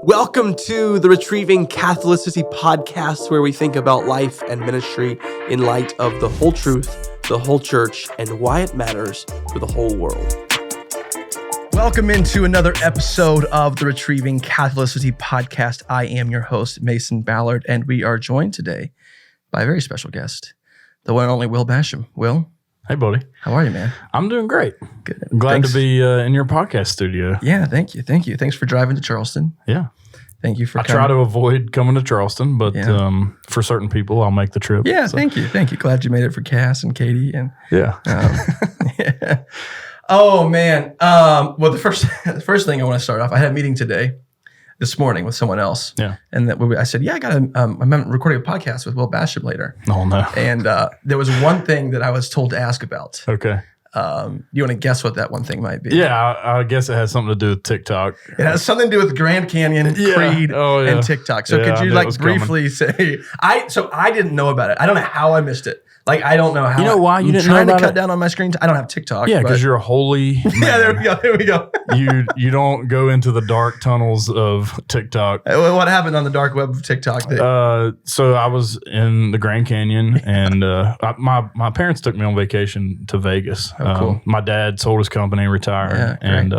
Welcome to the Retrieving Catholicity podcast, where we think about life and ministry in light of the whole truth, the whole church, and why it matters for the whole world. Welcome into another episode of the Retrieving Catholicity podcast. I am your host, Mason Ballard, and we are joined today by a very special guest, the one and only Will Basham. Will? Hey, buddy. How are you, man? I'm doing great. Good. Glad to be in your podcast studio. Yeah, thank you. Thanks for driving to Charleston. Yeah. Thank you for coming. I try to avoid coming to Charleston, but for certain people, I'll make the trip. Yeah, so. Thank you. Glad you made it for Cass and Katie. And yeah. Yeah. Oh, man. Well, the first thing I want to start off, I had a meeting this morning with someone else. Yeah. And I said, I got I'm recording a podcast with Will Basham later. Oh, no. And there was one thing that I was told to ask about. Okay. You want to guess what that one thing might be? Yeah, I guess it has something to do with TikTok. It has something to do with Grand Canyon, Creed, and TikTok. So could you briefly say, I didn't know about it. I don't know how I missed it. I don't know how. You know why you didn't know about it? I'm trying to cut down on my screen. I don't have TikTok. Yeah, because you're a holy man. Yeah, there we go. You don't go into the dark tunnels of TikTok. What happened on the dark web of TikTok? So I was in the Grand Canyon, and my parents took me on vacation to Vegas. Oh, cool. My dad sold his company, retired, and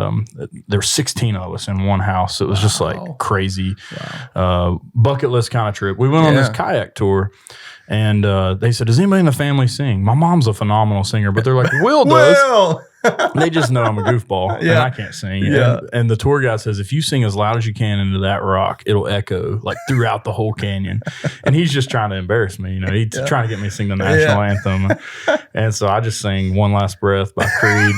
there were 16 of us in one house. It was just crazy, bucket list kind of trip. We went on this kayak tour. And they said, does anybody in the family sing? My mom's a phenomenal singer, but they're like, Will does. Will! They just know I'm a goofball and I can't sing. Yeah. And the tour guide says, if you sing as loud as you can into that rock, it'll echo throughout the whole canyon. And he's just trying to embarrass me. He's trying to get me to sing the national anthem. And so I just sang One Last Breath by Creed.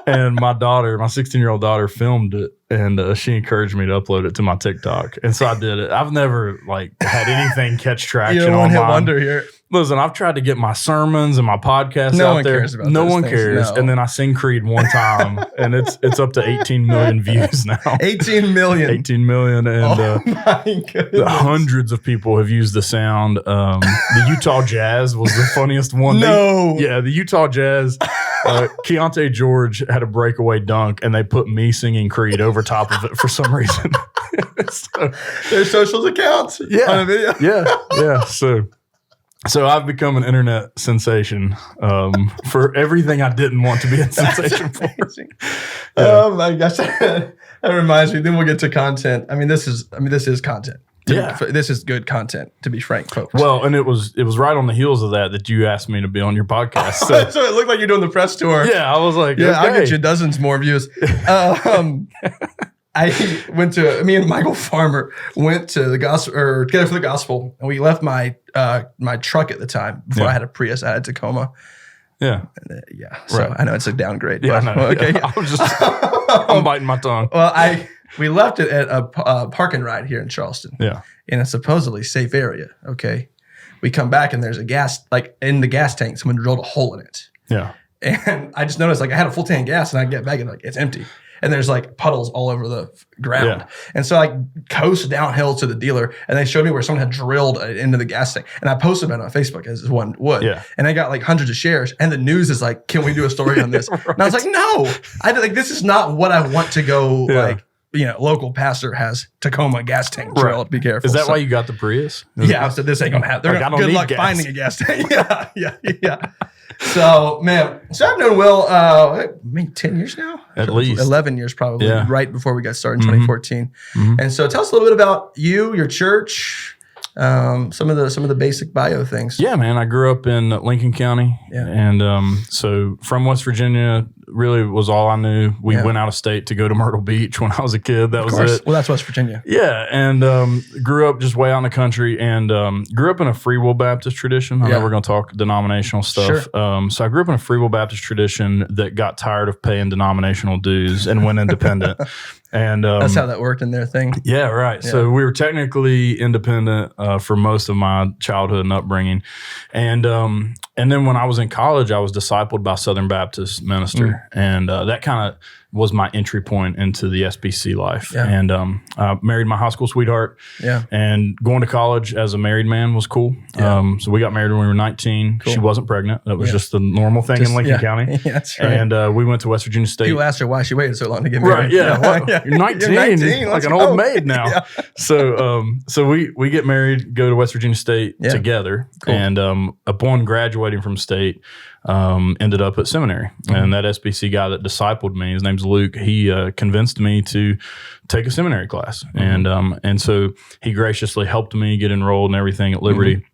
And my 16-year-old daughter filmed it, and she encouraged me to upload it to my TikTok. And so I did it. I've never had anything catch traction online. One hit wonder here. Listen, I've tried to get my sermons and my podcasts out there. Cares about no one things. cares. No. And then I sing Creed one time, and it's up to 18 million views now. 18 million. 18 million. And my goodness. Hundreds of people have used the sound. The Utah Jazz was the funniest one. No. The Utah Jazz. Keontae George had a breakaway dunk, and they put me singing Creed over top of it for some reason. Their socials accounts on a video. Yeah. So I've become an internet sensation for everything I didn't want to be a sensation for. Oh my gosh, that reminds me. Then we'll get to content. This is content. This is good content, to be frank, folks. Well, and it was right on the heels of that you asked me to be on your podcast. So it looked like you're doing the press tour. Yeah, I was like, I'll get you dozens more views. Me and Michael Farmer went to the gospel, or Together for the Gospel, and we left my truck at the time before I had a Prius. I had Tacoma. Yeah. So right. I know it's a downgrade. Yeah, but, okay. Yeah. I'm biting my tongue. Well, we left it at a park and ride here in Charleston. Yeah. In a supposedly safe area. Okay. We come back and there's a gas, in the gas tank, someone drilled a hole in it. Yeah. And I just noticed I had a full tank of gas, and I get back and it's empty. And there's puddles all over the ground. Yeah. And so I coast downhill to the dealer, and they showed me where someone had drilled into the gas tank. And I posted it on Facebook as one would. Yeah. And I got hundreds of shares. And the news is can we do a story on this? Right. And I was like, no, this is not what I want to go local pastor has Tacoma gas tank drilled. Right. Be careful. Is that why you got the Prius? I said, this ain't going to happen. Good luck finding a gas tank. Yeah. So, man, I've known Will, 10 years now? At least. 11 years probably, right before we got started in 2014. Mm-hmm. And so tell us a little bit about you, your church, some of the basic bio things. Yeah, man, I grew up in Lincoln County. Yeah. And so from West Virginia really was all I knew. We went out of state to go to Myrtle Beach when I was a kid. That was it. Well, that's West Virginia. Yeah, and grew up just way out in the country, and grew up in a Free Will Baptist tradition. I know we're going to talk denominational stuff. Sure. So I grew up in a Free Will Baptist tradition that got tired of paying denominational dues and went independent. And that's how that worked in their thing. Yeah, right. Yeah. So we were technically independent for most of my childhood and upbringing, and then when I was in college, I was discipled by Southern Baptist minister, and that kind of was my entry point into the SBC life. Yeah. And I married my high school sweetheart. Yeah. And going to college as a married man was cool. Yeah. So we got married when we were 19. Cool. She wasn't pregnant. That was just the normal thing in Lincoln County. Yeah, that's right. And we went to West Virginia State. People asked her why she waited so long to get married. Right, yeah. Well, You're 19. You're 19. Like Let's an go. old maid now. Yeah. So we get married, go to West Virginia State together. Cool. And upon graduating from state, ended up at seminary. And that SBC guy that discipled me, his name's Luke, he convinced me to take a seminary class. And so he graciously helped me get enrolled and everything at Liberty.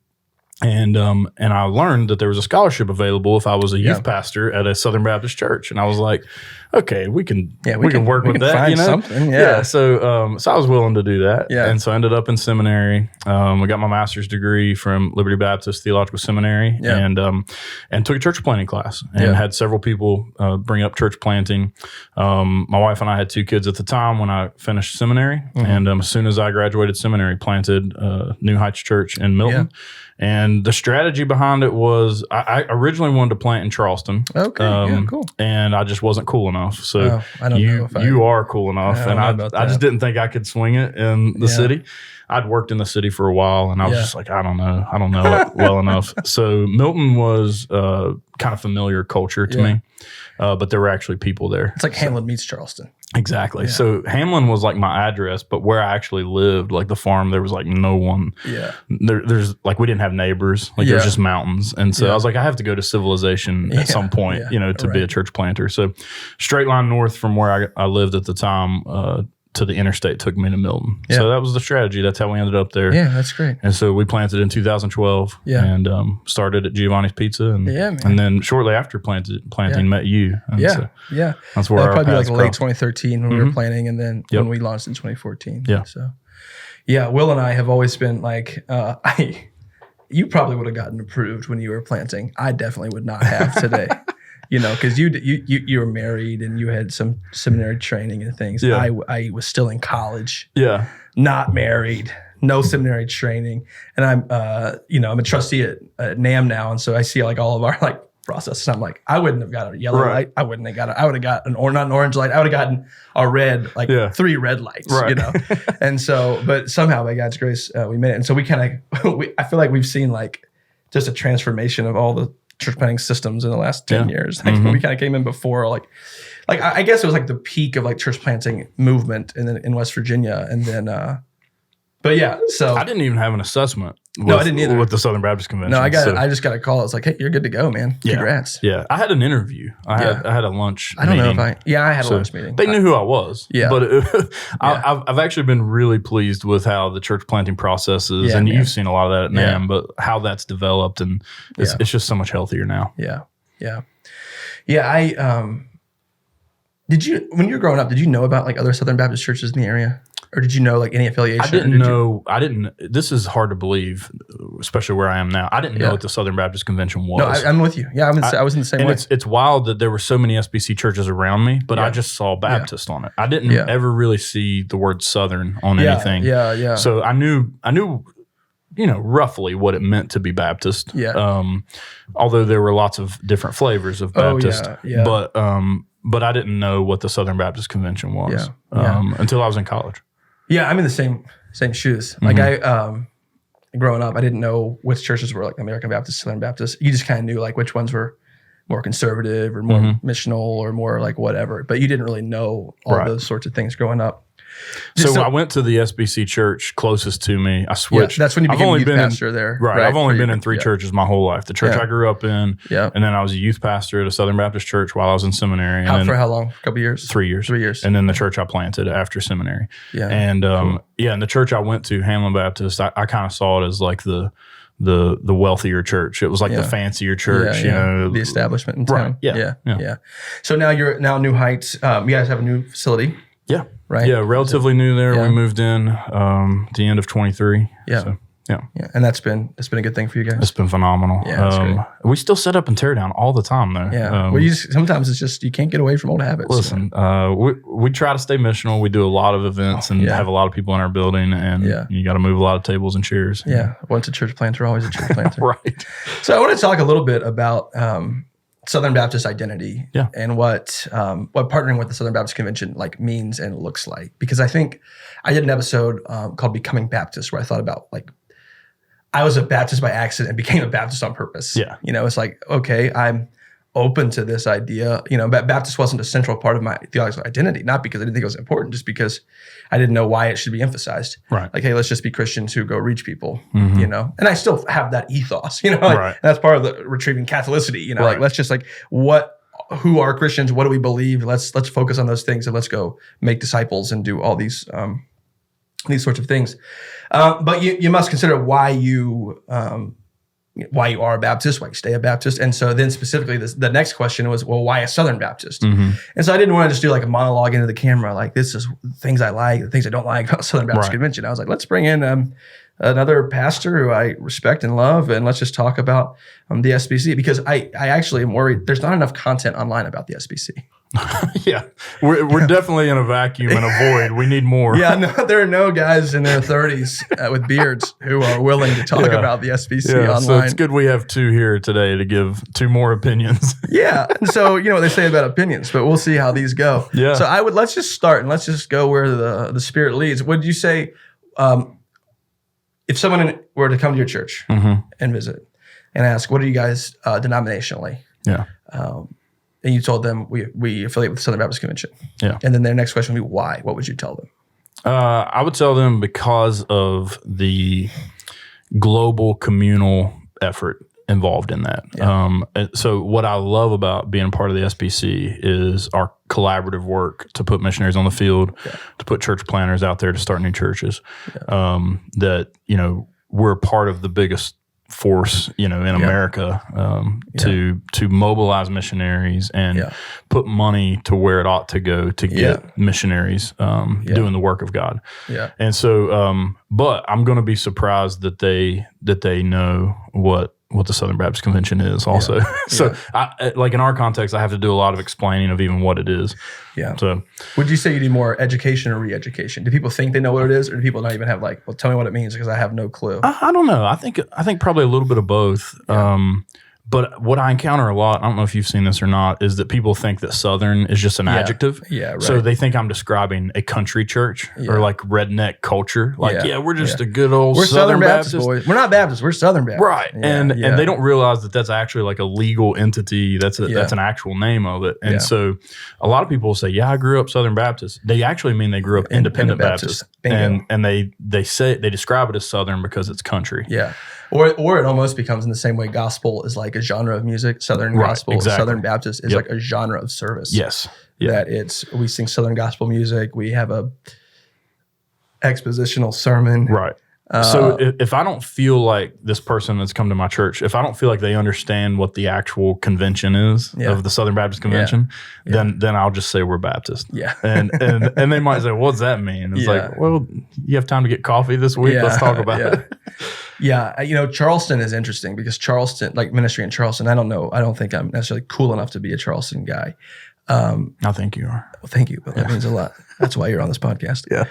And I learned that there was a scholarship available if I was a youth pastor at a Southern Baptist church. And I was like, okay, we can work with that, find you know? something. So I was willing to do that. Yeah. And so I ended up in seminary. I got my master's degree from Liberty Baptist Theological Seminary and took a church planting class and had several people bring up church planting. My wife and I had 2 kids at the time when I finished seminary. And as soon as I graduated seminary, planted New Heights Church in Milton. Yeah. And the strategy behind it was I originally wanted to plant in Charleston. Okay, cool. And I just wasn't cool enough. So I don't know if you are cool enough. I And don't know I just didn't think I could swing it in the city. I'd worked in the city for a while and I was just like, I don't know it well enough. So Milton was kind of familiar culture to me. But there were actually people there. It's like Hamlin meets Charleston. Exactly. Yeah. So Hamlin was like my address, but where I actually lived, like the farm, there was like no one. Yeah. There's like, we didn't have neighbors. Like there's just mountains. And so I was like, I have to go to civilization at some point, to be a church planter. So straight line north from where I lived at the time, to the interstate took me to Milton. Yeah. So that was the strategy. That's how we ended up there. Yeah, that's great. And so we planted in 2012 and started at Giovanni's Pizza. And, and then shortly after planting met you. And so that's where our probably paths like late 2013 when we were planning and then when we launched in 2014. Yeah. So, Will and I have always been like, you probably would have gotten approved when you were planting. I definitely would not have today. Because you were married and you had some seminary training and things. Yeah. I was still in college. Yeah. Not married, no seminary training, and I'm I'm a trustee at NAM now, and so I see like all of our like processes. I'm like, I wouldn't have got a yellow light. I wouldn't have got I would have got not an orange light. I would have gotten a red, 3 red lights. Right. And so, but somehow by God's grace, we made it. And so we kind of I feel like we've seen like just a transformation of all the church planting systems in the last 10 years. Like we kind of came in before, like I guess it was like the peak of like church planting movement in West Virginia. And then, so I didn't even have an assessment. I didn't either. With the Southern Baptist Convention. No, I just got a call. It's like, hey, you're good to go, man. Congrats. Yeah. I had an interview. I had a lunch meeting. I don't know if I had a lunch meeting. They knew who I was. Yeah. But I've actually been really pleased with how the church planting process is. And you've seen a lot of that at NAM, but how that's developed. And it's just so much healthier now. Yeah. Yeah. Yeah. Did you, when you were growing up, did you know about like other Southern Baptist churches in the area? Or did you know like any affiliation? I didn't know. This is hard to believe, especially where I am now. I didn't know what the Southern Baptist Convention was. No, I'm with you. Yeah, I was in the same way. It's wild that there were so many SBC churches around me, but I just saw Baptist on it. I didn't ever really see the word Southern on anything. Yeah. So I knew, roughly what it meant to be Baptist. Yeah. Although there were lots of different flavors of Baptist. But I didn't know what the Southern Baptist Convention was until I was in college. Yeah, I'm in the same shoes. Like growing up, I didn't know which churches were like American Baptist, Southern Baptist. You just kind of knew like which ones were more conservative or more missional or more like whatever. But you didn't really know all those sorts of things growing up. So I went to the SBC church closest to me. I switched. Yeah, that's when you became a youth pastor there. Right. I've only been in 3 churches my whole life. The church I grew up in, and then I was a youth pastor at a Southern Baptist church while I was in seminary. For how long? A couple years? 3 years. 3 years. And then the church I planted after seminary. Yeah. And and the church I went to, Hamlin Baptist, I kind of saw it as like the wealthier church. It was like the fancier church, the establishment in town. Right. Yeah. So now you're New Heights. You guys have a new facility. Yeah. Right. Yeah. Relatively new there. We moved in the end of 23. Yeah. So, yeah. And it's been a good thing for you guys. It's been phenomenal. Yeah. That's great. We still set up and tear down all the time though. Yeah. Sometimes it's just, you can't get away from old habits. Listen, we try to stay missional. We do a lot of events and have a lot of people in our building, and you got to move a lot of tables and chairs. Yeah. Once a church planter, always a church planter. Right. So I want to talk a little bit about, Southern Baptist identity Yeah. and what partnering with the Southern Baptist Convention like means and looks like. Because I think I did an episode called Becoming Baptist where I thought about like I was a Baptist by accident and became a Baptist on purpose. Yeah. You know, it's like, okay, I'm open to this idea. You know, Baptist wasn't a central part of my theological identity, not because I didn't think it was important, just because I didn't know why it should be emphasized. Right. Like, hey, let's just be Christians who go reach people, Mm-hmm. you know? And I still have that ethos, you know? Like, Right. and that's part of the retrieving Catholicity, you know? Right. Like, let's just like, who are Christians? What do we believe? Let's focus on those things and let's go make disciples and do all these sorts of things. But you must consider why you are a Baptist, why you stay a Baptist. And so then specifically the next question was, well, why a Southern Baptist? Mm-hmm. And so I didn't want to just do like a monologue into the camera, like this is things I like, the things I don't like about Southern Baptist Right. Convention. I was like, let's bring in another pastor who I respect and love, and let's just talk about the SBC, because I actually am worried there's not enough content online about the SBC. Yeah. We're definitely in a vacuum and a void. We need more. Yeah, no, there are no guys in their 30s with beards who are willing to talk about the SBC online. So it's good we have two here today to give two more opinions. Yeah. And so, you know what they say about opinions, but we'll see how these go. Yeah. So let's just start and let's just go where the Spirit leads. Would you say, if someone were to come to your church Mm-hmm. and visit and ask, what are you guys denominationally? Yeah. And you told them we affiliate with the Southern Baptist Convention. Yeah. And then their next question would be why? What would you tell them? I would tell them because of the global communal effort involved in that. Yeah. So what I love about being part of the SBC is our collaborative work to put missionaries on the field, to put church planners out there to start new churches. That, you know, we're part of the biggest force, you know, in America to mobilize missionaries and put money to where it ought to go to get missionaries doing the work of God. Yeah. And so, but I'm going to be surprised that they know what the Southern Baptist Convention is also. So I, like in our context, I have to do a lot of explaining of even what it is. Yeah. So would you say you need more education or re-education? Do people think they know what it is, or do people not even have like, well, tell me what it means because I have no clue? I don't know. I think probably a little bit of both. But what I encounter a lot, I don't know if you've seen this or not, is that people think that Southern is just an adjective. Yeah, right. So they think I'm describing a country church or like redneck culture. Like, we're just a good old Southern Baptist boys. We're not Baptists. We're Southern Baptist. Right. And they don't realize that that's actually like a legal entity. That's an actual name of it. And so a lot of people will say, yeah, I grew up Southern Baptist. They actually mean they grew up Independent Baptist. And they describe it as Southern because it's country. Yeah. Or it almost becomes in the same way gospel is like a genre of music. Southern gospel, exactly. Southern Baptist is like a genre of service. Yes. That we sing Southern gospel music. We have a expositional sermon. Right. So if I don't feel like this person that's come to my church, if I don't feel like they understand what the actual convention is of the Southern Baptist Convention, then I'll just say we're Baptist. Yeah. And they might say, what's that mean? It's like, well, you have time to get coffee this week? Let's talk about it. Yeah. You know, Charleston is interesting because Charleston, like ministry in Charleston, I don't think I'm necessarily cool enough to be a Charleston guy. I think you are. Well, thank you. That means a lot. That's why you're on this podcast. Yeah.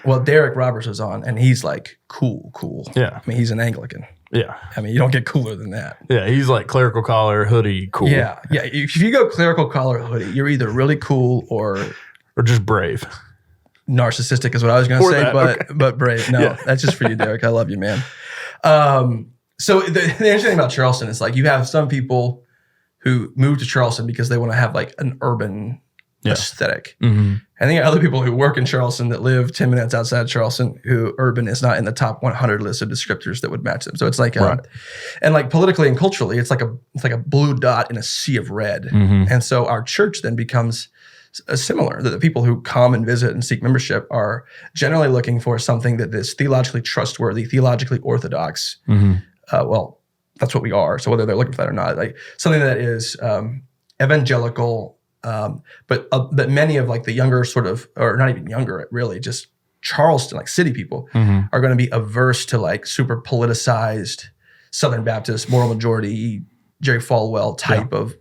Well, Derek Roberts was on, and he's like cool. Yeah. I mean, he's an Anglican. Yeah. I mean, you don't get cooler than that. Yeah. He's like clerical collar, hoodie, cool. Yeah. Yeah. If you go clerical collar hoodie, you're either really cool or just brave. Narcissistic is what I was going to say, but brave. No, that's just for you, Derek. I love you, man. So the interesting thing about Charleston is like you have some people who move to Charleston because they want to have like an urban aesthetic. Mm-hmm. And then you have other people who work in Charleston that live 10 minutes outside Charleston who urban is not in the top 100 list of descriptors that would match them. So it's like, and like politically and culturally, it's like a blue dot in a sea of red. Mm-hmm. And so our church then becomes similar. The people who come and visit and seek membership are generally looking for something that is theologically trustworthy, theologically orthodox. Mm-hmm. Well, that's what we are. So whether they're looking for that or not, like something that is evangelical, but many of like the younger sort of, or not even younger, really just Charleston, like city people are going to be averse to like super politicized Southern Baptist, moral majority, Jerry Falwell type of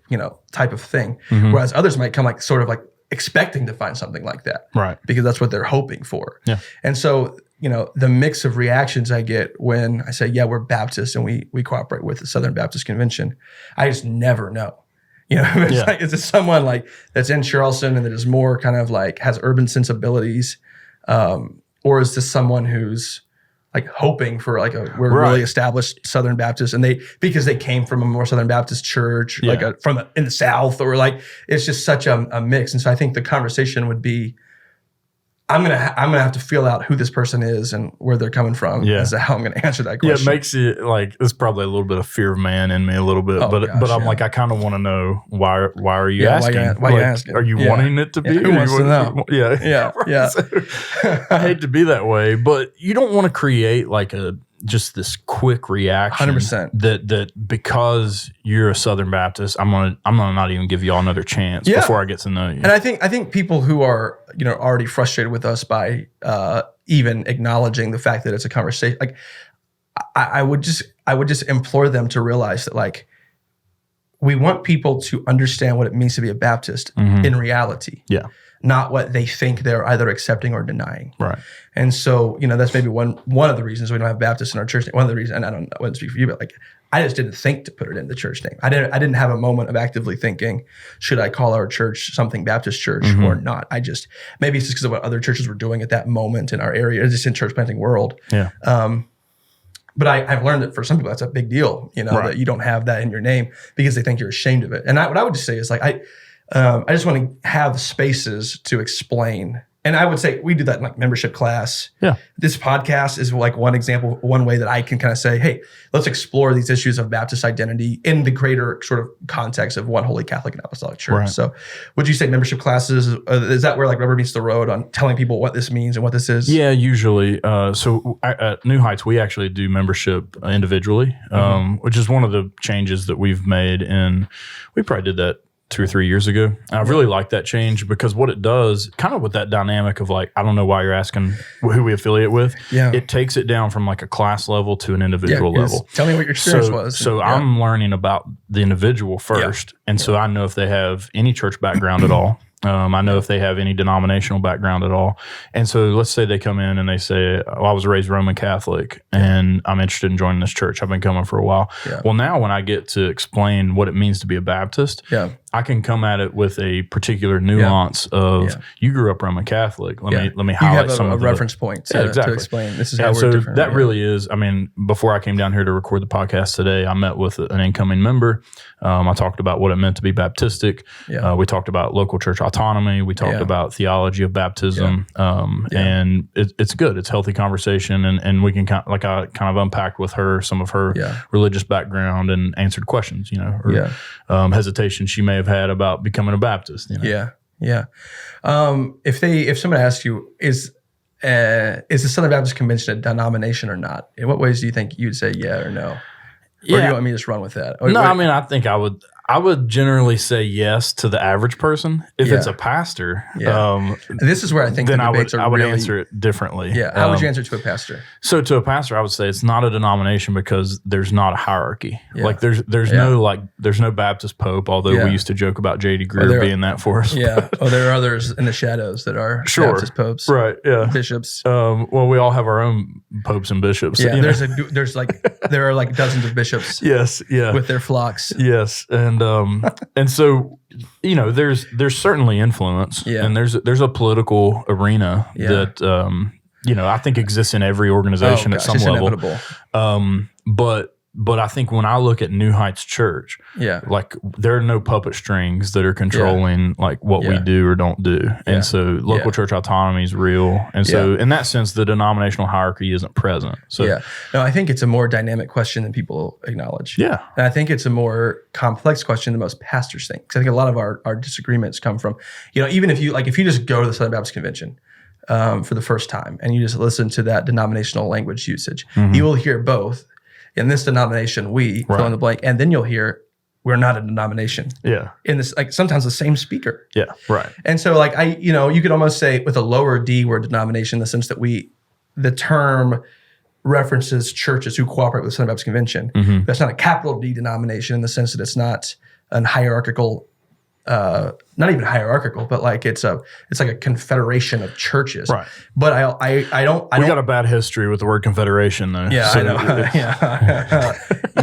thing. Mm-hmm. Whereas others might come like sort of like expecting to find something like that. Right. Because that's what they're hoping for. Yeah. And so, you know, the mix of reactions I get when I say, yeah, we're Baptist and we cooperate with the Southern Baptist Convention, I just never know. You know, like, is it someone like that's in Charleston and that is more kind of like has urban sensibilities, or is this someone who's like hoping for like we're really established Southern Baptist and because they came from a more Southern Baptist church, like in the South, or like it's just such a mix. And so I think the conversation would be, I'm gonna have to feel out who this person is and where they're coming from. As to how I'm gonna answer that question. Yeah, it makes it like there's probably a little bit of fear of man in me a little bit, but I'm like I kind of want to know why are you asking? Why are you asking? Are you wanting it to be? Who wants to know? Yeah. So, I hate to be that way, but you don't want to create like just this quick reaction. 100%. That because you're a Southern Baptist, I'm gonna not even give y'all another chance before I get to know you. And I think people who are already frustrated with us by even acknowledging the fact that it's a conversation, like I would just implore them to realize that like we want people to understand what it means to be a Baptist in reality. Yeah. Not what they think they're either accepting or denying. Right. And so, that's maybe one of the reasons we don't have Baptists in our church name. One of the reasons, and I wouldn't speak for you, but like I just didn't think to put it in the church name. I didn't have a moment of actively thinking, should I call our church something Baptist church or not? Maybe it's just because of what other churches were doing at that moment in our area, just in church planting world. Yeah. But I've learned that for some people that's a big deal, that you don't have that in your name because they think you're ashamed of it. And what I would just say is like I just want to have spaces to explain. And I would say we do that in like membership class. Yeah. This podcast is like one example, one way that I can kind of say, hey, let's explore these issues of Baptist identity in the greater sort of context of one holy Catholic and Apostolic Church. Right. So would you say membership classes, is that where like rubber meets the road on telling people what this means and what this is? Yeah, usually. So at New Heights, we actually do membership individually, which is one of the changes that we've made. And we probably did that 2 or 3 years ago. And I really like that change because what it does, kind of with that dynamic of like, I don't know why you're asking who we affiliate with. Yeah. It takes it down from like a class level to an individual level. Tell me what your experience was. So I'm learning about the individual first. Yeah. And so I know if they have any church background at all. I know if they have any denominational background at all. And so let's say they come in and they say, I was raised Roman Catholic and I'm interested in joining this church. I've been coming for a while. Yeah. Well, now when I get to explain what it means to be a Baptist, I can come at it with a particular nuance of you grew up Roman Catholic. Let me highlight some of the reference point to explain this is how we're different. That really is. I mean, before I came down here to record the podcast today, I met with an incoming member. I talked about what it meant to be Baptistic. Yeah. We talked about local church autonomy. We talked about theology of baptism. And it's good. It's healthy conversation. And we can I kind of unpacked with her some of her religious background and answered questions, hesitation she may have had about becoming a Baptist. Yeah. If someone asks you, is the Southern Baptist Convention a denomination or not? In what ways do you think you'd say yeah or no? Or do you want me to just run with that? No, I mean, I think I would generally say yes to the average person. If it's a pastor, this is where I think then the debates I would answer it differently. Yeah, how would you answer to a pastor? So to a pastor, I would say it's not a denomination because there's not a hierarchy. Yeah. Like there's no Baptist Pope. Although we used to joke about J.D. Greer being that for us. Yeah, there are others in the shadows that are Baptist popes, right? Yeah, bishops. Well, we all have our own popes and bishops. Yeah, there are like dozens of bishops. Yes, with their flocks. Yes, and so there's certainly influence, and there's a political arena that I think exists in every organization at some level. Inevitable. But I think when I look at New Heights Church, like there are no puppet strings that are controlling like what we do or don't do. And so local church autonomy is real. And so in that sense, the denominational hierarchy isn't present. So no, I think it's a more dynamic question than people acknowledge. Yeah. And I think it's a more complex question than most pastors think. Because I think a lot of our disagreements come from, even if you just go to the Southern Baptist Convention for the first time and you just listen to that denominational language usage, you will hear both. In this denomination, we fill in the blank, and then you'll hear we're not a denomination. Yeah. In this, like sometimes the same speaker. Yeah. Right. And so, like you could almost say with a lower D word denomination, in the sense that the term references churches who cooperate with the Southern Baptist Convention. That's not a capital D denomination in the sense that it's not an hierarchical not even hierarchical, but like it's like a confederation of churches. Right. But I don't. We got a bad history with the word confederation, though. Yeah, so I know.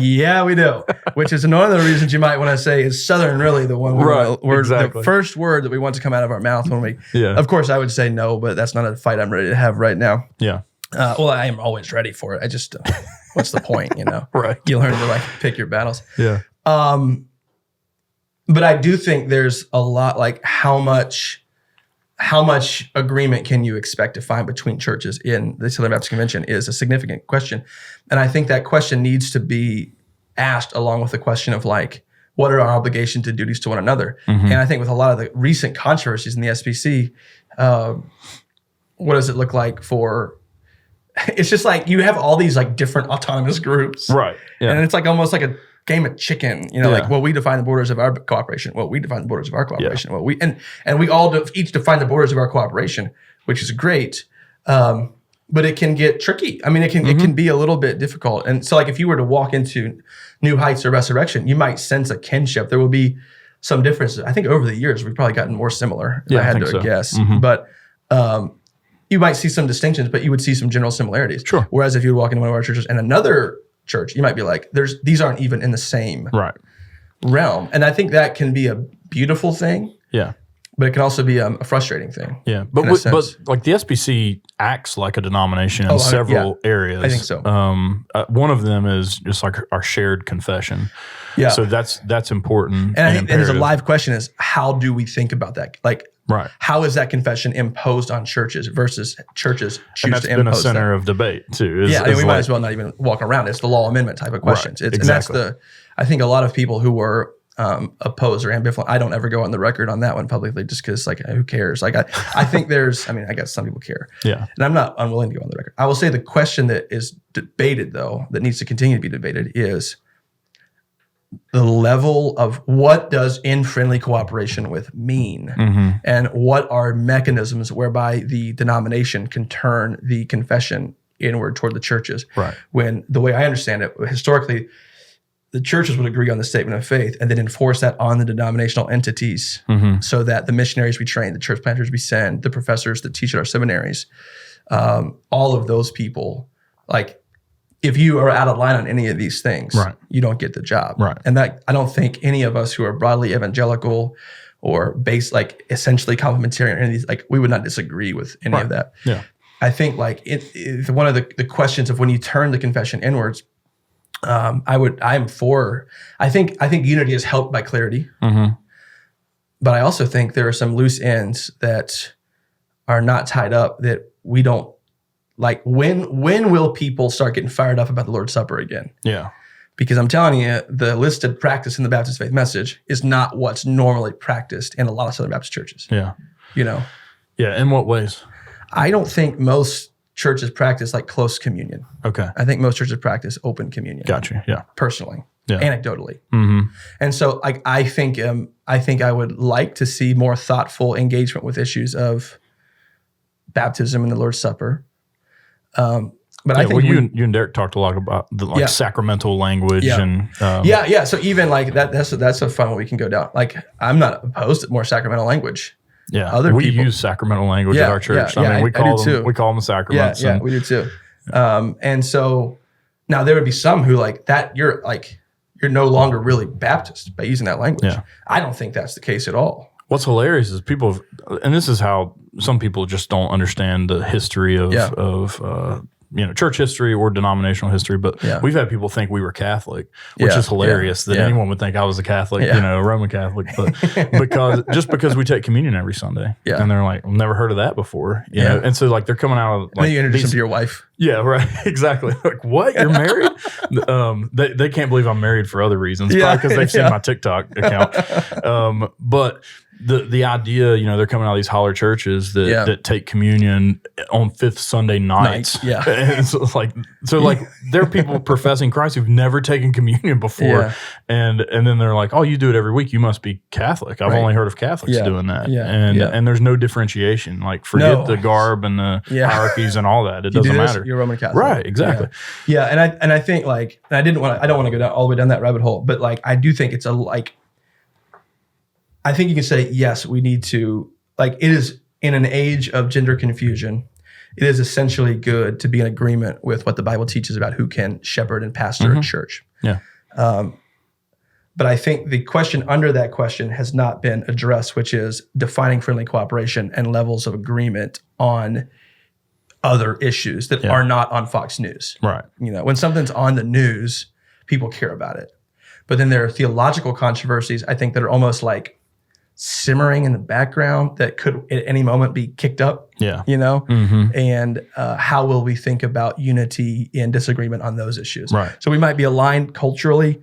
Yeah, we do. Which is one of the reasons you might want to say is Southern really the one the first word that we want to come out of our mouth when we. Yeah. Of course, I would say no, but that's not a fight I'm ready to have right now. Yeah. Well, I am always ready for it. I just, what's the point? Right. You learn to like pick your battles. Yeah. But I do think there's a lot like how much agreement can you expect to find between churches in the Southern Baptist Convention is a significant question. And I think that question needs to be asked along with the question of like, what are our obligations and duties to one another? Mm-hmm. And I think with a lot of the recent controversies in the SBC, what does it look like for, it's just like you have all these like different autonomous groups. Right. Yeah. And it's like almost like a game of chicken, like, well, we define the borders of our cooperation. Well, we define the borders of our cooperation. Yeah. Well, and we all each define the borders of our cooperation, which is great. But it can get tricky. I mean, it can be a little bit difficult. And so like if you were to walk into New Heights or Resurrection, you might sense a kinship. There will be some differences. I think over the years, we've probably gotten more similar, if I had to guess. Mm-hmm. But you might see some distinctions, but you would see some general similarities. Sure. Whereas if you would walk into one of our churches and another church, you might be like, these aren't even in the same realm. And I think that can be a beautiful thing. Yeah. But it can also be a frustrating thing. Yeah. But like the SBC acts like a denomination in several areas. I think so. One of them is just like our shared confession. Yeah. So that's important. And I think there's a live question is how do we think about that? Like, how is that confession imposed on churches versus churches choose to impose that? And that's been a center of debate too. We might as well not even walk around. It's the law amendment type of questions. And that's I think a lot of people who were opposed or ambivalent, I don't ever go on the record on that one publicly just because like, who cares? Like I think I guess some people care. Yeah. And I'm not unwilling to go on the record. I will say the question that is debated though, that needs to continue to be debated is the level of what does in friendly cooperation with mean, and what are mechanisms whereby the denomination can turn the confession inward toward the churches. Right. When the way I understand it, historically, the churches would agree on the statement of faith and then enforce that on the denominational entities so that the missionaries we train, the church planters we send, the professors that teach at our seminaries, all of those people, like, if you are out of line on any of these things, you don't get the job. Right. And that I don't think any of us who are broadly evangelical or based like essentially complementarian or any of these, like we would not disagree with any of that. Yeah. I think like it's one of the questions of when you turn the confession inwards, I think unity is helped by clarity. But I also think there are some loose ends that are not tied up that we don't. Like when will people start getting fired up about the Lord's Supper again? Yeah. Because I'm telling you, the listed practice in the Baptist Faith Message is not what's normally practiced in a lot of Southern Baptist churches. Yeah. Yeah. In what ways? I don't think most churches practice like close communion. Okay. I think most churches practice open communion. Gotcha. Yeah. Personally. Yeah. Anecdotally. And so like I think I would like to see more thoughtful engagement with issues of baptism and the Lord's Supper. But I think you and Derek talked a lot about the sacramental language and So even like that's a fun one we can go down. Like I'm not opposed to more sacramental language. Yeah, we use sacramental language at our church. I mean, we call them sacraments. Yeah, we do too. And so now there would be some who like that. You're no longer really Baptist by using that language. Yeah. I don't think that's the case at all. What's hilarious is people, and this is how some people just don't understand the history of church history or denominational history, but we've had people think we were Catholic, which is hilarious that anyone would think I was a Catholic, Roman Catholic, but because we take communion every Sunday, and they're like, I've never heard of that before, you know, and so like they're coming out of like, and then you introduce them to your wife. Yeah, right. Exactly. Like, what? You're married? They can't believe I'm married for other reasons, probably because they've seen my TikTok account. But the idea, they're coming out of these holler churches that take communion on fifth Sunday nights. Yeah. And so there are people professing Christ who've never taken communion before. And then they're like, oh, you do it every week. You must be Catholic. I've only heard of Catholics doing that. Yeah. And there's no differentiation. Like forget the garb and the hierarchies and all that. It doesn't matter. You're Roman Catholic. Right. Exactly. Yeah. And I think like, and I don't want to go down all the way down that rabbit hole, but like, I do think it's I think you can say, yes, we need to, like, it is in an age of gender confusion, it is essentially good to be in agreement with what the Bible teaches about who can shepherd and pastor a church. Yeah. But I think the question under that question has not been addressed, which is defining friendly cooperation and levels of agreement on other issues that are not on Fox News. Right. You know, when something's on the news, people care about it. But then there are theological controversies, I think, that are almost like simmering in the background that could at any moment be kicked up. Yeah. You know? And how will we think about unity in disagreement on those issues? Right. So we might be aligned culturally,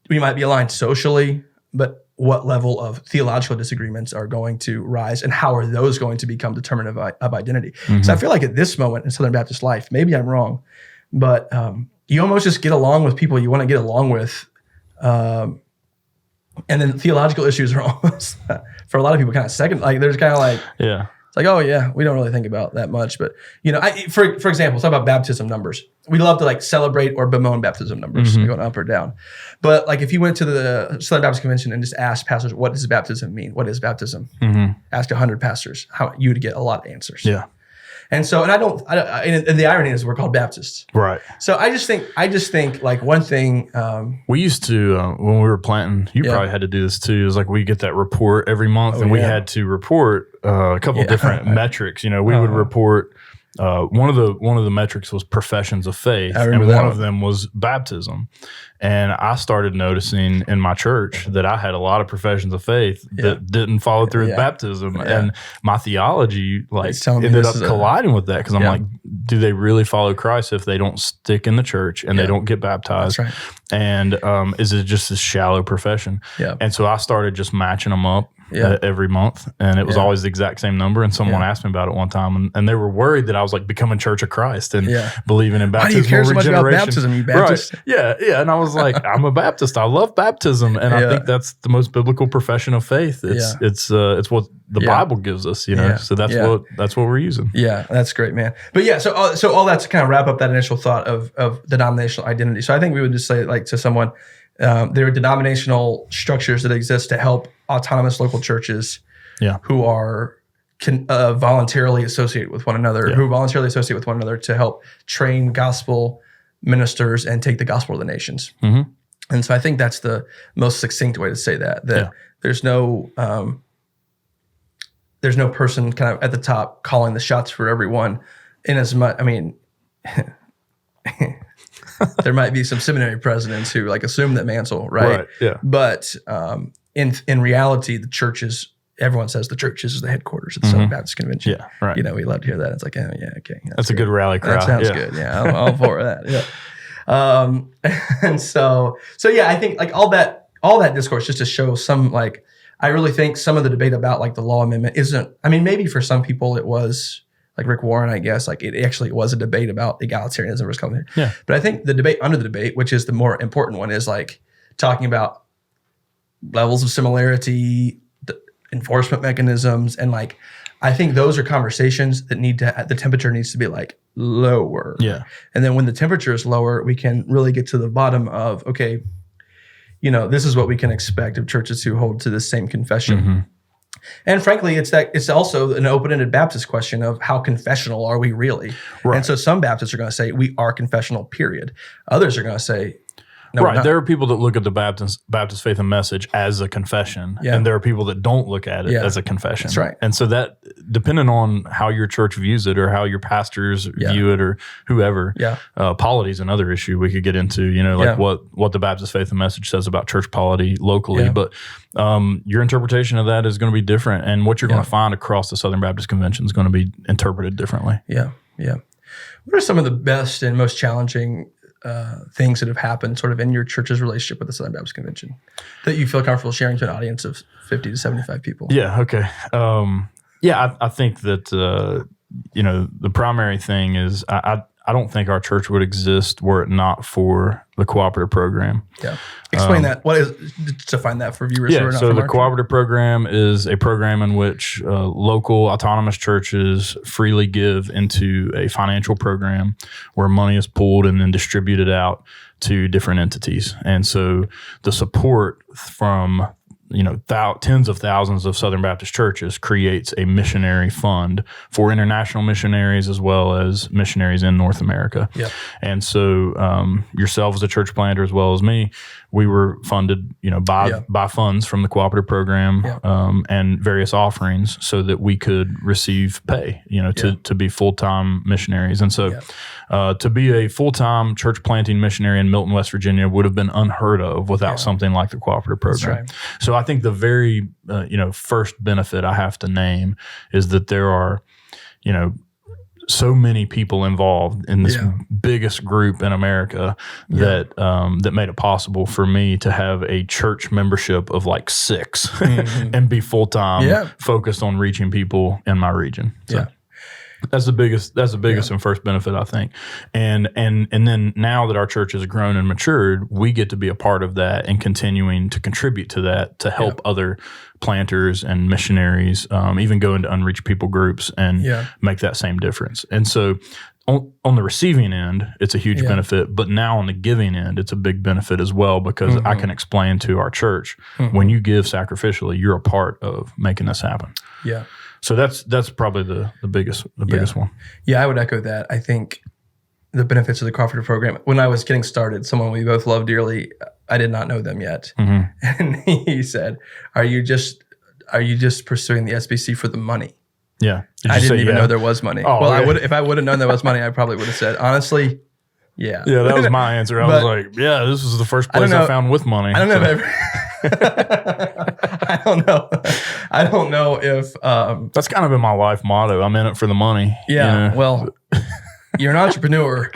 we might be aligned socially, but what level of theological disagreements are going to rise, and how are those going to become determinative of identity? So I feel like at this moment in Southern Baptist life, maybe I'm wrong, but you almost just get along with people you want to get along with. And then theological issues are almost, for a lot of people, kind of second. Like, there's kind of like, it's like, oh yeah, we don't really think about that much. But, you know, for example, talk about baptism numbers. We love to like celebrate or bemoan baptism numbers going up or down. But like, if you went to the Southern Baptist Convention and just asked pastors, what does baptism mean? What is baptism? Ask 100 pastors, you would get a lot of answers. Yeah. And so, and the irony is we're called Baptists. Right. So I just think like one thing. We used to, when we were planting, you probably had to do this too. It was like we get that report every month and we had to report a couple different metrics. You know, we would report, one of the metrics was professions of faith, and one of them was baptism. And I started noticing in my church that I had a lot of professions of faith that didn't follow through with baptism. And my theology ended up colliding with that, because I'm like, do they really follow Christ if they don't stick in the church and they don't get baptized? That's right. And is it just a shallow profession? And so I started just matching them up every month, and it was always the exact same number. And someone asked me about it one time, and they were worried that I was like becoming Church of Christ and believing in baptism. Why do you care so much about baptism, you Baptist? Right. Yeah. And I was like, I'm a Baptist. I love baptism, and I think that's the most biblical profession of faith. It's what the Bible gives us, you know. So that's what we're using. Yeah, that's great, man. But yeah, so all that to kind of wrap up that initial thought of denominational identity. So I think we would just say, like, to someone, there are denominational structures that exist to help autonomous local churches who can voluntarily associate with one another, to help train gospel ministers and take the gospel to the nations. And so I think that's the most succinct way to say that there's no person kind of at the top calling the shots for everyone. In as much, I mean, there might be some seminary presidents who like assume that mantle, right? Yeah. But in reality, the church is, everyone says the church is the headquarters of the Southern Baptist Convention. Yeah, right. You know, we love to hear that. It's like, oh yeah, okay. That's a good rally cry. That sounds good. Yeah, I'm all for that. Yeah. And so yeah, I think like all that discourse just to show some, like, I really think some of the debate about like the law amendment isn't, I mean, maybe for some people it was, like Rick Warren, I guess, like it actually was a debate about egalitarianism versus complementarianism. Yeah. But I think the debate under the debate, which is the more important one, is like talking about levels of similarity, the enforcement mechanisms, and like, I think those are conversations that the temperature needs to be like lower. Yeah. And then when the temperature is lower, we can really get to the bottom of, okay, you know, this is what we can expect of churches who hold to the same confession. And frankly, it's also an open-ended Baptist question of how confessional are we really? Right. And so some Baptists are going to say we are confessional, period. Others are going to say, no, right. There are people that look at the Baptist Faith and Message as a confession, and there are people that don't look at it as a confession. That's right. And so that, depending on how your church views it or how your pastors view it or whoever, polity is another issue we could get into, you know, like what the Baptist Faith and Message says about church polity locally. But your interpretation of that is going to be different, and what you're going to find across the Southern Baptist Convention is going to be interpreted differently. Yeah. What are some of the best and most challenging things that have happened sort of in your church's relationship with the Southern Baptist Convention that you feel comfortable sharing to an audience of 50 to 75 people? Yeah. Okay. I think that, you know, the primary thing is I don't think our church would exist were it not for the Cooperative program. Yeah. Explain that. What is, define that for viewers who are not so from the Cooperative program is a program in which local autonomous churches freely give into a financial program where money is pooled and then distributed out to different entities. And so the support from tens of thousands of Southern Baptist churches, creates a missionary fund for international missionaries as well as missionaries in North America. Yep. And so yourself as a church planter as well as me, we were funded, by funds from the Cooperative program and various offerings so that we could receive pay, to be full-time missionaries. And so to be a full-time church planting missionary in Milton, West Virginia would have been unheard of without something like the Cooperative program. That's right. So I think the very, first benefit I have to name is that there are, so many people involved in this biggest group in America that made it possible for me to have a church membership of like 6 and be full-time focused on reaching people in my region. So that's the biggest and first benefit, I think. And then now that our church has grown and matured, we get to be a part of that and continuing to contribute to that to help other planters and missionaries, even go into unreached people groups and make that same difference. And so on the receiving end, it's a huge benefit, but now on the giving end, it's a big benefit as well, because I can explain to our church, when you give sacrificially, you're a part of making this happen. Yeah. So that's probably the biggest one. Yeah, I would echo that. I think the benefits of the Cooperative program, when I was getting started, someone we both love dearly, I did not know them yet. And he said, Are you just pursuing the SBC for the money? Yeah. I didn't even know there was money. Oh, well, if I would have known there was money, I probably would have said, honestly, yeah. Yeah, that was my answer. I was like, this was the first place I found with money. I don't know if I don't know if that's kind of been my life motto. I'm in it for the money. Yeah. Well, you're an entrepreneur,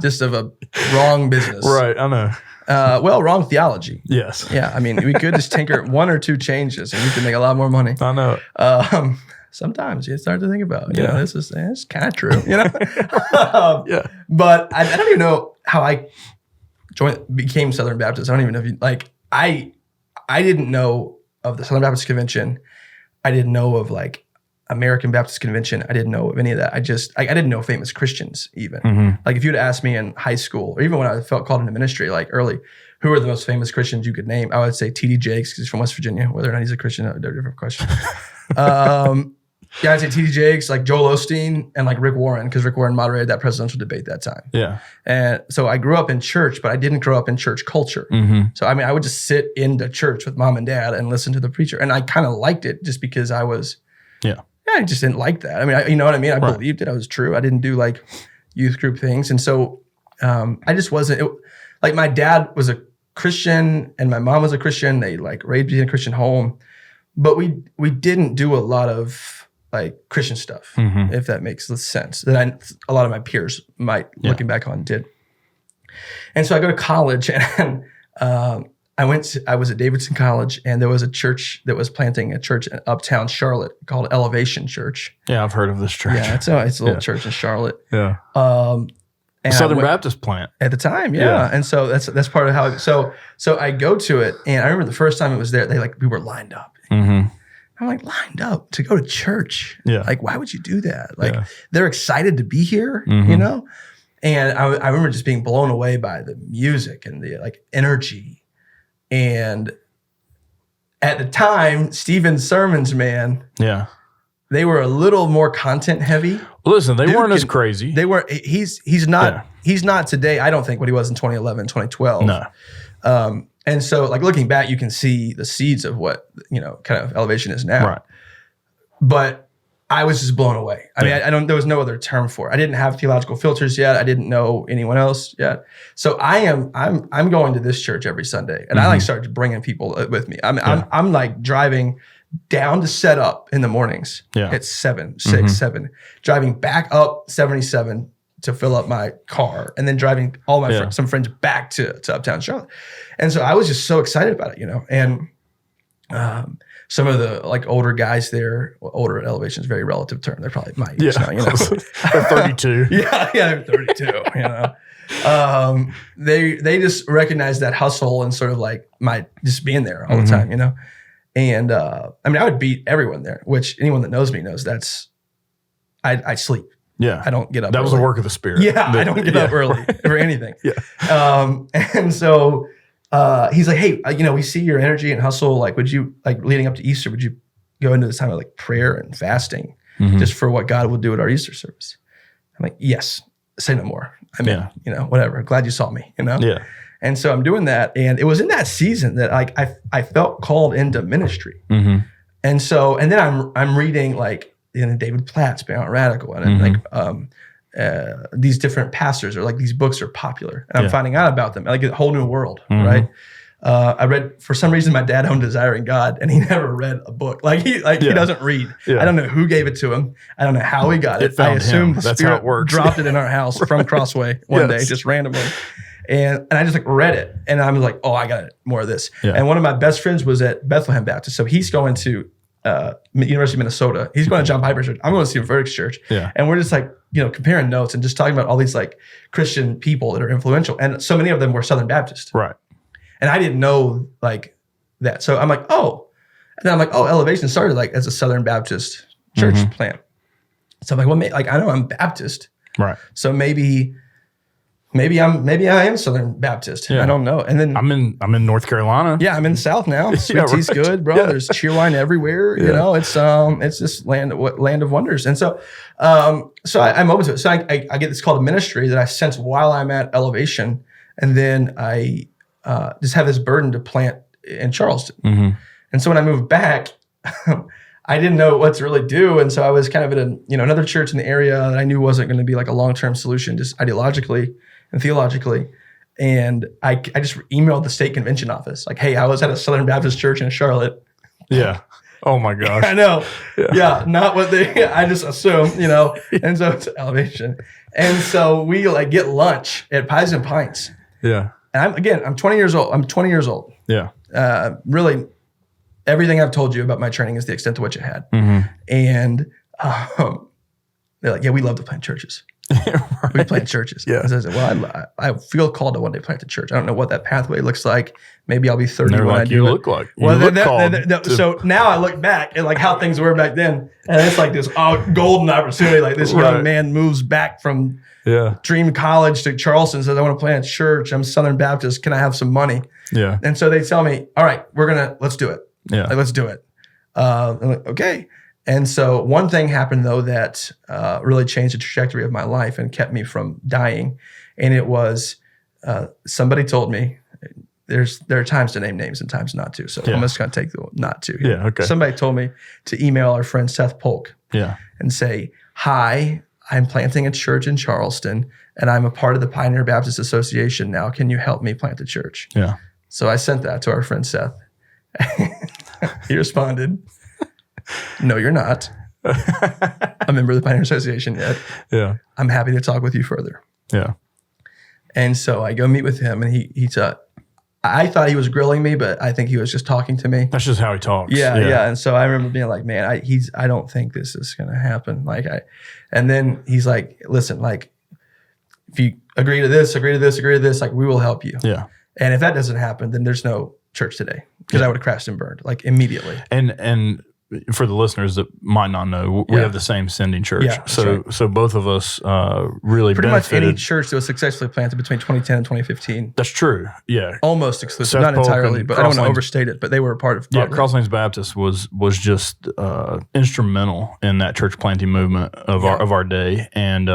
just of a wrong business. Right. I know. Wrong theology. Yes. Yeah. I mean, we could just tinker 1 or 2 changes and you could make a lot more money. I know. Sometimes you start to think about, it's kind of true, But I don't even know how I became Southern Baptist. I don't even know if I didn't know of the Southern Baptist Convention. I didn't know of American Baptist Convention. I didn't know of any of that. I didn't know famous Christians even. Like if you'd asked me in high school or even when I felt called into ministry, early, who are the most famous Christians you could name? I would say T.D. Jakes because he's from West Virginia. Whether or not he's a Christian, they're a different question. I'd say T.D. Jakes, Joel Osteen, and Rick Warren, because Rick Warren moderated that presidential debate that time. Yeah. And so I grew up in church, but I didn't grow up in church culture. So, I would just sit in the church with mom and dad and listen to the preacher. And I kind of liked it just because I was, I just didn't like that. You know what I mean? I believed it. I was true. I didn't do youth group things. And so I just wasn't, my dad was a Christian and my mom was a Christian. They raised me in a Christian home, but we didn't do a lot of Christian stuff, if that makes sense, that a lot of my peers looking back on did. And so I go to college and I was at Davidson College and there was a church that was planting a church in uptown Charlotte called Elevation Church. Yeah, I've heard of this church. Yeah, it's a little church in Charlotte. Yeah. And Southern Baptist plant. At the time, yeah. And so that's part of how, so I go to it and I remember the first time it was there, we were lined up. I'm lined up to go to church. Yeah. Why would you do that? They're excited to be here, And I remember just being blown away by the music and the energy. And at the time, Stephen's sermons, man. Yeah. They were a little more content heavy. Well, listen, they weren't as crazy. They weren't. He's not today, I don't think, what he was in 2011, 2012. No. And so, looking back, you can see the seeds of what, kind of Elevation is now. Right. But I was just blown away. There was no other term for it. I didn't have theological filters yet. I didn't know anyone else yet. So I'm going to this church every Sunday. And I started bringing people with me. I'm driving down to set up in the mornings at 7, driving back up 77 to fill up my car, and then driving all my some friends back to Uptown Charlotte. And so I was just so excited about it, and some of the older guys there, older at Elevation is a very relative term. They're probably my age now, They're 32. they're 32, They just recognize that hustle and sort of my just being there all the time, And I would beat everyone there, which anyone that knows me knows that's I sleep. Yeah. I don't get up That early. was a work of the Spirit. Yeah, I don't get up early for anything. And so he's like, hey, we see your energy and hustle. Like, would you, like, leading up to Easter, would you go into this time of like prayer and fasting just for what God will do at our Easter service? I'm like, yes, say no more. I mean, whatever. Glad you saw me, Yeah. And so I'm doing that. And it was in that season that like I felt called into ministry. And so, and then I'm reading like, David Platt's Beyond Radical and like these different pastors, or like these books are popular, and I'm finding out about them, like a whole new world, right? I read, for some reason, my dad owned Desiring God, and he never read a book. He doesn't read. Yeah. I don't know who gave it to him. I don't know how he got it. I assume the Spirit dropped it in our house from Crossway one day, just randomly. And I just like read it, and I was like, oh, I got more of this. Yeah. And one of my best friends was at Bethlehem Baptist, so he's going to University of Minnesota. He's going to John Piper's church. I'm going to Stephen Furtick's church. Yeah. And we're just like, comparing notes and just talking about all these like Christian people that are influential. And so many of them were Southern Baptist. Right. And I didn't know like that. So I'm like, oh. And then I'm like, oh, Elevation started like as a Southern Baptist church plant. So I'm like, well, I know I'm Baptist. Right. So maybe I am Southern Baptist. Yeah. I don't know. And then I'm in North Carolina. Yeah, I'm in the South now. Sweet tea's good, bro. Yeah. There's cheerwine everywhere. Yeah. It's this land of wonders. And so I'm open to it. So I get this call to ministry that I sense while I'm at Elevation, and then I just have this burden to plant in Charleston. And so when I moved back, I didn't know what to really do. And so I was kind of at another church in the area that I knew wasn't going to be like a long-term solution, just ideologically and theologically. And I just emailed the state convention office, like, hey, I was at a Southern Baptist church in Charlotte. Yeah. Oh my gosh. I know. Yeah. Not what I just assumed, and so it's Elevation. And so we like get lunch at Pies and Pints. Yeah. And I'm 20 years old. Yeah. Really, everything I've told you about my training is the extent to which it had. And they're like, yeah, we love to plant churches. Right. We plant churches. Yeah. And so I said, well, I feel called to one day plant a church. I don't know what that pathway looks like. Maybe I'll be 30 when I do you it. Look like. You look called so now I look back at like how things were back then, and it's like this golden opportunity. Like this young man moves back from Dream College to Charleston, says, I want to plant a church. I'm Southern Baptist. Can I have some money? Yeah. And so they tell me, all right, let's do it. Yeah. Like, let's do it. I'm like, okay. And so one thing happened though that really changed the trajectory of my life and kept me from dying. And it was somebody told me, there are times to name names and times not to. So I'm just going to take the not to here. Yeah, okay. Somebody told me to email our friend Seth Polk and say, hi, I'm planting a church in Charleston and I'm a part of the Pioneer Baptist Association now. Can you help me plant a church? Yeah. So I sent that to our friend Seth. He responded, no, you're not a member of the Pioneer Association yet. Yeah. I'm happy to talk with you further. Yeah. And so I go meet with him, and I thought he was grilling me, but I think he was just talking to me. That's just how he talks. Yeah. And so I remember being like, man, I don't think this is going to happen. And then he's like, listen, like, if you agree to this, like, we will help you. Yeah. And if that doesn't happen, then there's no church today, because I would have crashed and burned like immediately. And for the listeners that might not know, we have the same sending church. Yeah, so both of us really pretty much any church that was successfully planted between 2010 and 2015. That's true. Yeah, almost exclusive, Seth not Polk entirely, but I don't want to overstate it. But they were a part of. Yeah, Cross Lanes Baptist was just instrumental in that church planting movement of our day, and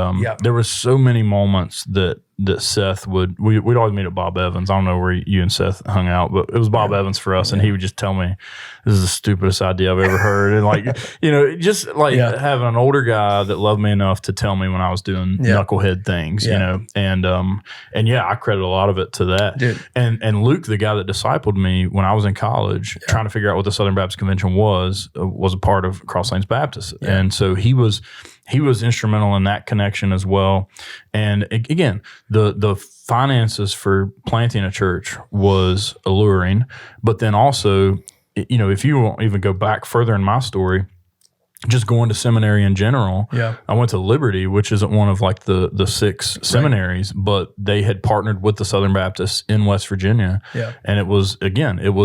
there was so many moments that Seth we'd always meet at Bob Evans. I don't know where you and Seth hung out, but it was Bob Evans for us, and he would just tell me, this is the stupidest idea I've ever heard. And like, just like having an older guy that loved me enough to tell me when I was doing knucklehead things, and I credit a lot of it to that. Dude. And Luke, the guy that discipled me when I was in college, trying to figure out what the Southern Baptist Convention was a part of Cross Lanes Baptist. Yeah. And so he was instrumental in that connection as well. And again, the finances for planting a church was alluring, but then also, if you won't even go back further in my story, just going to seminary in general. Yeah. I went to Liberty, which isn't one of like the 6 seminaries, but they had partnered with the Southern Baptists in West Virginia. Yeah. And it was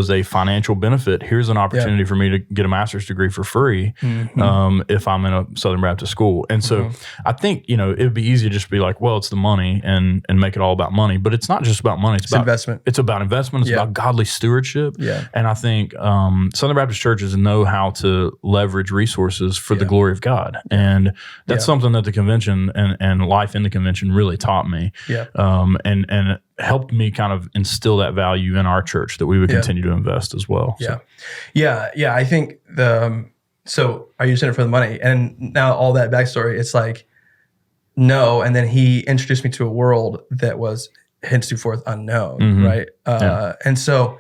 a financial benefit. Here's an opportunity for me to get a master's degree for free if I'm in a Southern Baptist school. And so I think, it would be easy to just be like, well, it's the money and make it all about money. But it's not just about money. It's about investment. It's about investment. It's about godly stewardship. Yeah. And I think Southern Baptist churches know how to leverage resources for the glory of God. And that's something that the convention and life in the convention really taught me. Yeah. And helped me kind of instill that value in our church that we would continue to invest as well. Yeah. So. Yeah. I think so are you just in it for the money? And now all that backstory, it's like, no. And then he introduced me to a world that was henceforth unknown. Right. And so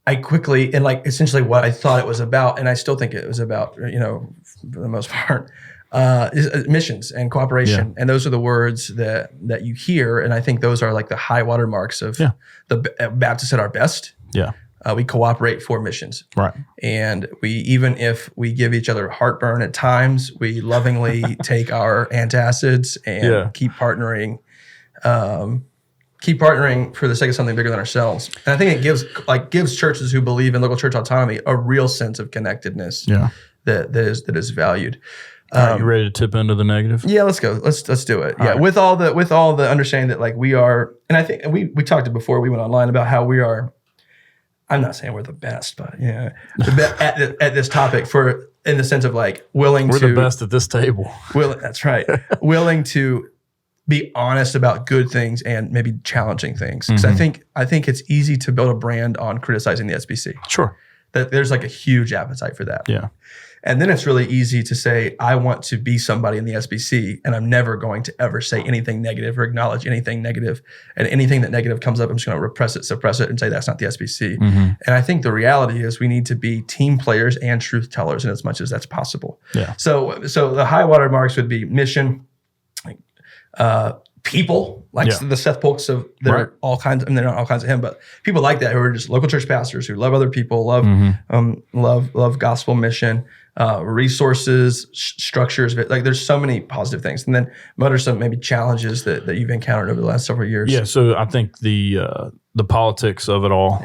I quickly, and like essentially what I thought it was about, and I still think it was about, for the most part, is missions and cooperation. And those are the words that you hear. And I think those are like the high water marks of the Baptists at our best. Yeah. We cooperate for missions. Right. And we, even if we give each other heartburn at times, we lovingly take our antacids and keep partnering. Keep partnering for the sake of something bigger than ourselves. And I think it gives churches who believe in local church autonomy a real sense of connectedness that is valued. You ready to tip into the negative? Yeah, let's go. Let's do it. Yeah, with all the understanding that like we are, and I think we talked it before we went online about how we are. I'm not saying we're the best, but at this topic in the sense of like willing we're the best at this table. That's right. Willing to be honest about good things and maybe challenging things. Because I think it's easy to build a brand on criticizing the SBC. Sure. That there's like a huge appetite for that. Yeah. And then it's really easy to say, I want to be somebody in the SBC, and I'm never going to ever say anything negative or acknowledge anything negative. And anything that negative comes up, I'm just going to repress it, suppress it, and say that's not the SBC. And I think the reality is we need to be team players and truth tellers in as much as that's possible. Yeah. So the high water marks would be mission, people like the Seth Polks of they're all kinds, and they're not all kinds of him, but people like that who are just local church pastors who love other people, love gospel mission, resources, structures. Like there's so many positive things. And then what are some maybe challenges that you've encountered over the last several years? Yeah, so I think the politics of it all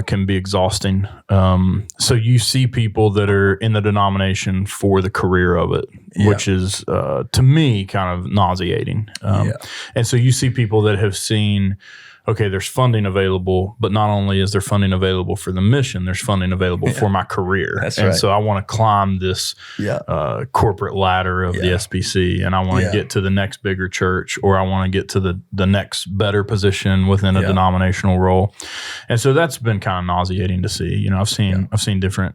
can be exhausting. So you see people that are in the denomination for the career of it, which is, to me, kind of nauseating. And so you see people that have seen, okay, there's funding available, but not only is there funding available for the mission, there's funding available for my career. That's and right. so I want to climb this corporate ladder of the SBC, and I want to get to the next bigger church, or I want to get to the next better position within a denominational role. And so that's been kind of nauseating to see. You know, I've seen different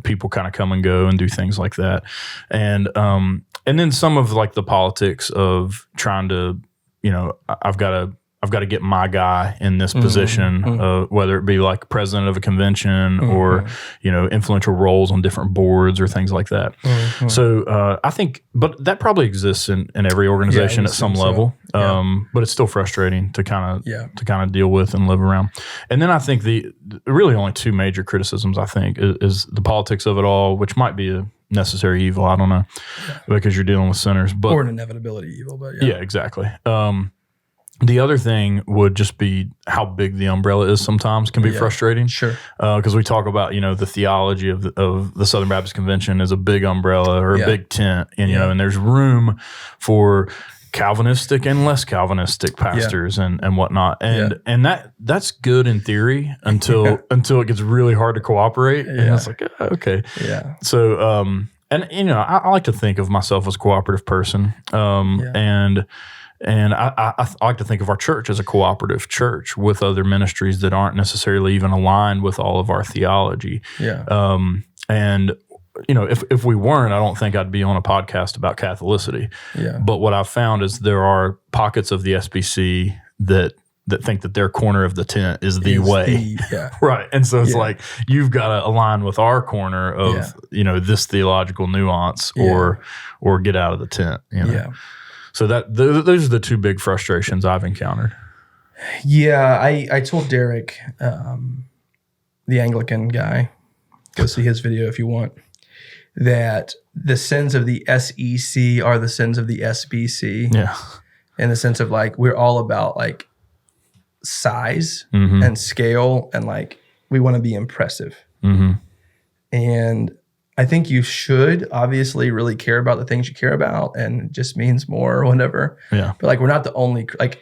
people kind of come and go and do things like that. And then some of like the politics of trying to, you know, I've got to get my guy in this position, whether it be like president of a convention or, you know, influential roles on different boards or things like that. So I think, but that probably exists in every organization at some level. But it's still frustrating to kind of deal with and live around. And then I think the really only two major criticisms I think is the politics of it all, which might be a necessary evil. I don't know, because you're dealing with sinners, but or an inevitability evil. But yeah, exactly. The other thing would just be how big the umbrella is sometimes can be frustrating. Sure. Because we talk about, you know, the theology of the Southern Baptist Convention is a big umbrella or a big tent, and, you know, and there's room for Calvinistic and less Calvinistic pastors and whatnot. And that's good in theory until it gets really hard to cooperate. And it's like, okay. Yeah. So, and, you know, I like to think of myself as a cooperative person. And I like to think of our church as a cooperative church with other ministries that aren't necessarily even aligned with all of our theology. Yeah. And, you know, if we weren't, I don't think I'd be on a podcast about Catholicity. Yeah. But what I've found is there are pockets of the SBC that think that their corner of the tent is the way. Right. And so it's like, you've got to align with our corner of, you know, this theological nuance or get out of the tent, you know. Yeah. So those are the two big frustrations I've encountered. Yeah, I told Derek, the Anglican guy, go see his video if you want. that the sins of the SEC are the sins of the SBC. Yeah. In the sense of like, we're all about like size and scale, and like, we want to be impressive. And I think you should obviously really care about the things you care about, and it just means more or whatever. Yeah. But like, we're not the only, like,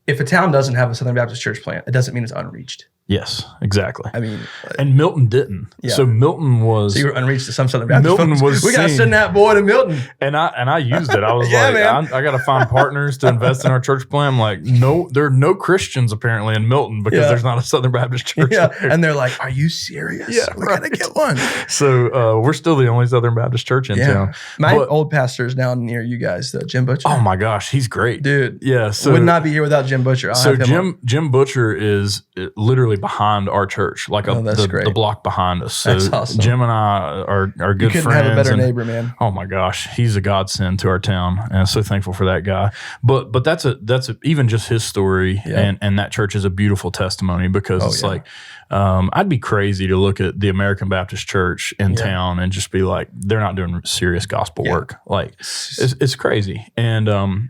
if a town doesn't have a Southern Baptist church plant, it doesn't mean it's unreached. Yes, exactly. I mean, and Milton didn't. Yeah. So Milton was. So you were unreached to some Southern Baptist Milton folks. was. We gotta seen, send that boy to Milton. And I used it. I was Yeah, like, man. I got to find partners to invest in our church plan. I'm like, no, there are no Christians apparently in Milton because there's not a Southern Baptist church. Yeah, there. and they're like, "Are you serious? Yeah, we gotta get one." So we're still the only Southern Baptist church in town. My old pastor is now near you guys, though, Jim Butcher. Oh my gosh, he's great, dude. Yeah, so would not be here without Jim Butcher. I'll have him Jim Butcher is literally behind our church, like the block behind us. So that's awesome. Jim and I are good you couldn't friends. have a better neighbor, man. Oh my gosh, he's a godsend to our town, and I'm so thankful for that guy. But that's even just his story, and that church is a beautiful testimony because it's like I'd be crazy to look at the American Baptist Church in town and just be like, they're not doing serious gospel work. Like it's crazy. And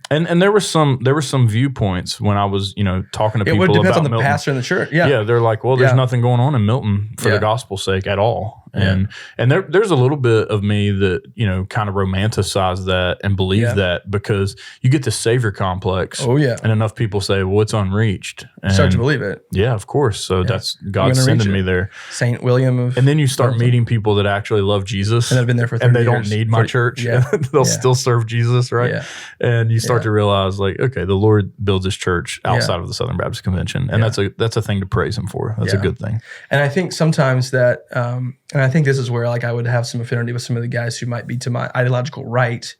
there were some viewpoints when I was talking to people about Milton. It depends on the Milton. pastor in the church. Yeah, they're like, well, there's nothing going on in Milton for the gospel's sake at all. And there's a little bit of me that kind of romanticize that and believe that, because you get the savior complex. Oh yeah, and enough people say, well, it's unreached. And start to believe it. Yeah, of course. So that's God sending me there. Saint William of, and then you start meeting people that actually love Jesus, and have been there for 30 and they years. don't need my church. They'll still serve Jesus, right? Yeah. And you start to realize, like, okay, the Lord builds His church outside of the Southern Baptist Convention, and that's a thing to praise Him for. That's a good thing. And I think sometimes that, and I think this is where like I would have some affinity with some of the guys who might be to my ideological right,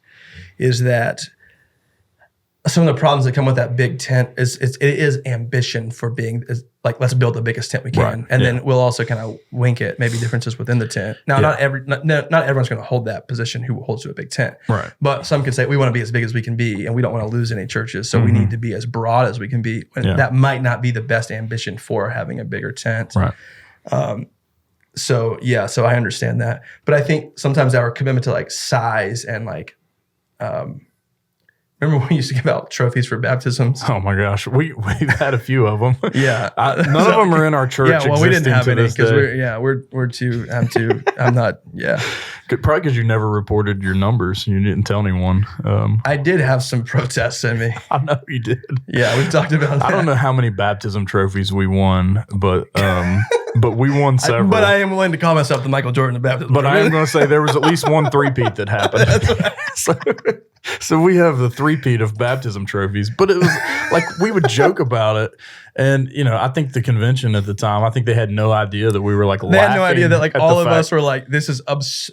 is that some of the problems that come with that big tent is it is ambition for being like, let's build the biggest tent we can, and then we'll also kind of wink at maybe differences within the tent. Now, not everyone's going to hold that position who holds to a big tent, right? But some could say we want to be as big as we can be, and we don't want to lose any churches, so we need to be as broad as we can be. And that might not be the best ambition for having a bigger tent, right? So I understand that, but I think sometimes our commitment to like size and like, remember when we used to give out trophies for baptisms? Oh my gosh, we've had a few of them. Yeah, none of them are in our church. Yeah, well, we didn't have any because I'm not. Yeah, probably because you never reported your numbers. You didn't tell anyone. I did have some protests in me. I know you did. Yeah, we've talked about that. I don't know how many baptism trophies we won, but we won several. But I am willing to call myself the Michael Jordan of baptism. But I am going to say there was at least one three-peat that happened. That's right. So we have the three-peat of baptism trophies. But it was like we would joke about it. And, I think the convention at the time, I think they had no idea that we were like laughing. They had no idea that like all of us were like, this is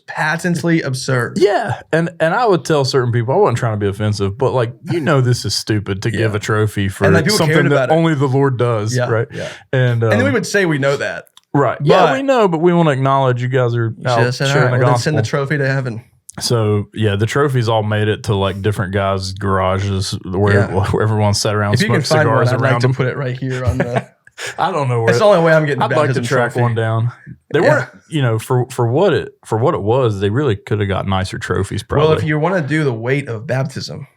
patently absurd. Yeah. And I would tell certain people, I wasn't trying to be offensive, but like, this is stupid to give a trophy for something that only the Lord does. Right. Yeah. And then we would say we know that. Right. Yeah, we know, but we want to acknove you guys are out sharing the gospel. Send the trophy to heaven. So the trophies all made it to like different guys' garages where everyone sat around smoking cigars around them. To put it right here on the. I don't know where. That's the only way I'm getting. I'd like to track one down. They weren't, for what it was, they really could have got nicer trophies. Probably. Well, if you want to do the weight of baptism,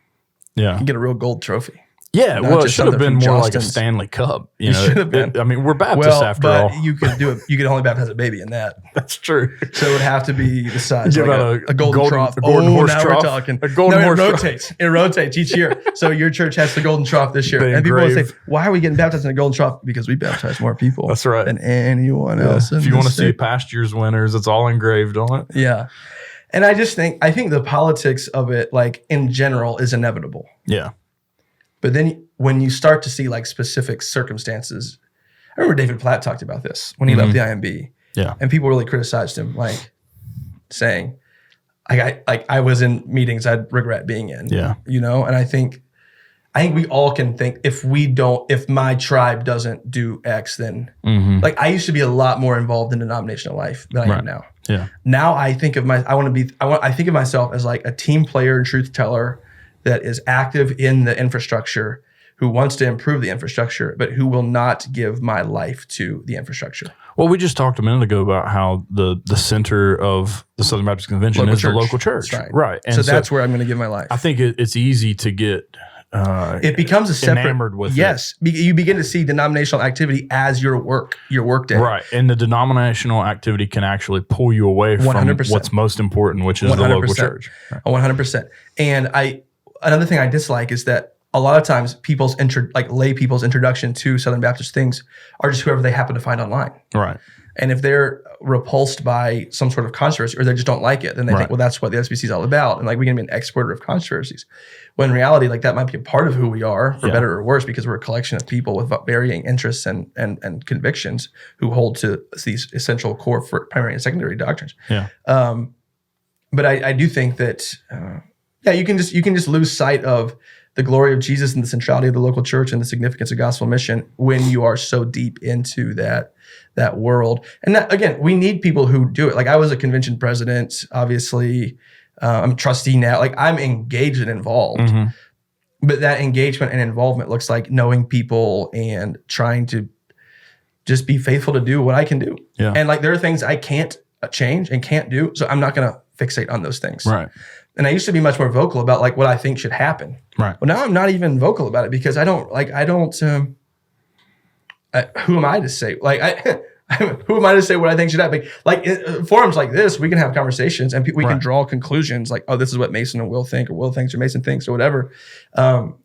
you can get a real gold trophy. Yeah, it should have been more like a Stanley Cup. It should have been. We're Baptists after all. But you could do it. You could only baptize a baby in that. That's true. So it would have to be the size of a golden trough. A golden horse now trough. We're talking. A golden horse rotates. It rotates each year. So your church has the golden trough this year. And people will say, why are we getting baptized in a golden trough? Because we baptize more people. That's right. Than anyone else. If you want to see past year's winners, it's all engraved on it. Yeah. And I think the politics of it, like in general, is inevitable. Yeah. But then when you start to see like specific circumstances, I remember David Platt talked about this when he left the IMB. Yeah. And people really criticized him, like saying, I was in meetings I'd regret being in. Yeah. And I think we all can think if my tribe doesn't do X, then like I used to be a lot more involved in denominational life than I am now. Yeah. Now I think of I think of myself as like a team player and truth teller that is active in the infrastructure who wants to improve the infrastructure, but who will not give my life to the infrastructure. Well, we just talked a minute ago about how the center of the Southern Baptist Convention is the local church. That's right. And so that's where I'm going to give my life. I think it's easy to get it becomes a separate, enamored with it. You begin to see denominational activity as your work day. Right. And the denominational activity can actually pull you away 100%. from what's most important, which is 100%. The local church. Right. 100%. And another thing I dislike is that a lot of times lay people's introduction to Southern Baptist things are just whoever they happen to find online. Right. And if they're repulsed by some sort of controversy or they just don't like it, then they think, well, that's what the SBC is all about. And we're going to be an exporter of controversies. When in reality, that might be a part of who we are, for better or worse, because we're a collection of people with varying interests and convictions who hold to these essential core for primary and secondary doctrines. Yeah. But I do think that, you can just lose sight of the glory of Jesus and the centrality of the local church and the significance of gospel mission when you are so deep into that world. And that, again, we need people who do it. I was a convention president, obviously. I'm trustee now. I'm engaged and involved. Mm-hmm. But that engagement and involvement looks like knowing people and trying to just be faithful to do what I can do. Yeah. And there are things I can't change and can't do, so I'm not going to fixate on those things. Right. And I used to be much more vocal about what I think should happen. Right. Well, now I'm not even vocal about it because who am I to say? Who am I to say what I think should happen? Forums like this, we can have conversations and we can draw conclusions this is what Mason and Will think, or Will thinks, or Mason thinks, or whatever. But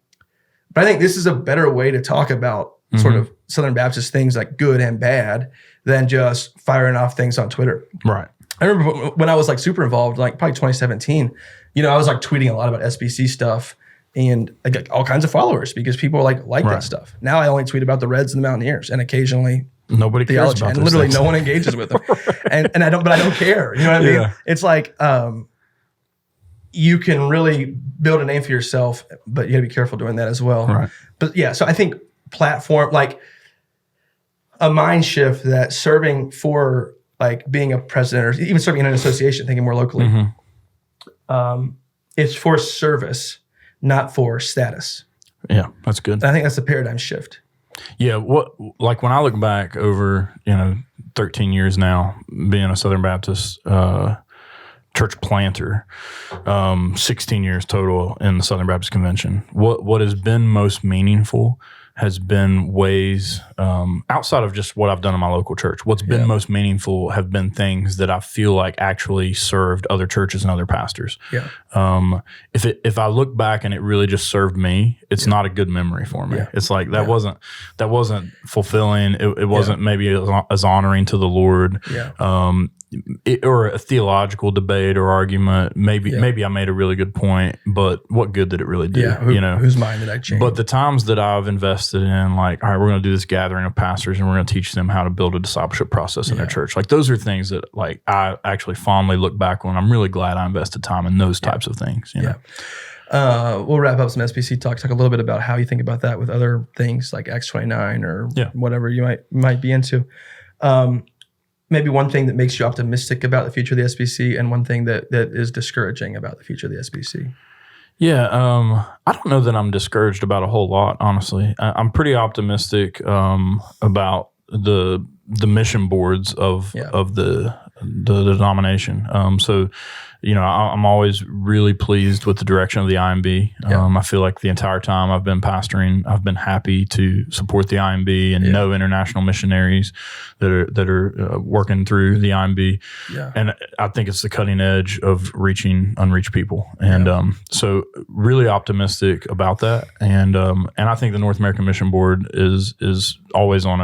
I think this is a better way to talk about sort of Southern Baptist things good and bad than just firing off things on Twitter. Right. I remember when I was super involved, probably 2017, I was tweeting a lot about SBC stuff and I got all kinds of followers because people like that stuff. Now I only tweet about the Reds and the Mountaineers and occasionally nobody cares theology, about and literally things. No one engages with them. and I don't care. You know what I mean? Yeah. It's you can really build a name for yourself, but you got to be careful doing that as well. Right. But yeah, so I think platform, a mind shift that serving for being a president or even serving in an association, thinking more locally, it's for service, not for status. Yeah, that's good. And I think that's a paradigm shift. Yeah, when I look back over 13 years now being a Southern Baptist church planter, 16 years total in the Southern Baptist Convention. What has been most meaningful has been ways outside of just what I've done in my local church. What's been most meaningful have been things that I feel actually served other churches and other pastors. Yeah. If I look back and it really just served me, it's not a good memory for me. Yeah. It's that wasn't fulfilling. It wasn't maybe as honoring to the Lord. Yeah. Or a theological debate or argument. Maybe I made a really good point, but what good did it really do? Yeah. Whose mind did I change? But the times that I've invested in, all right, we're going to do this gathering of pastors and we're going to teach them how to build a discipleship process in their church. Those are things that I actually fondly look back on. I'm really glad I invested time in those types of things. You know? We'll wrap up some SBC talk a little bit about how you think about that with other things like Acts 29 or whatever you might be into. Maybe one thing that makes you optimistic about the future of the SBC and one thing that is discouraging about the future of the SBC. Yeah, I don't know that I'm discouraged about a whole lot, honestly. I'm pretty optimistic about the mission boards of the denomination. So, I'm always really pleased with the direction of the IMB. I feel like the entire time I've been pastoring, I've been happy to support the IMB and know international missionaries that are working through the IMB. Yeah. And I think it's the cutting edge of reaching unreached people. And so really optimistic about that. And I think the North American Mission Board is always on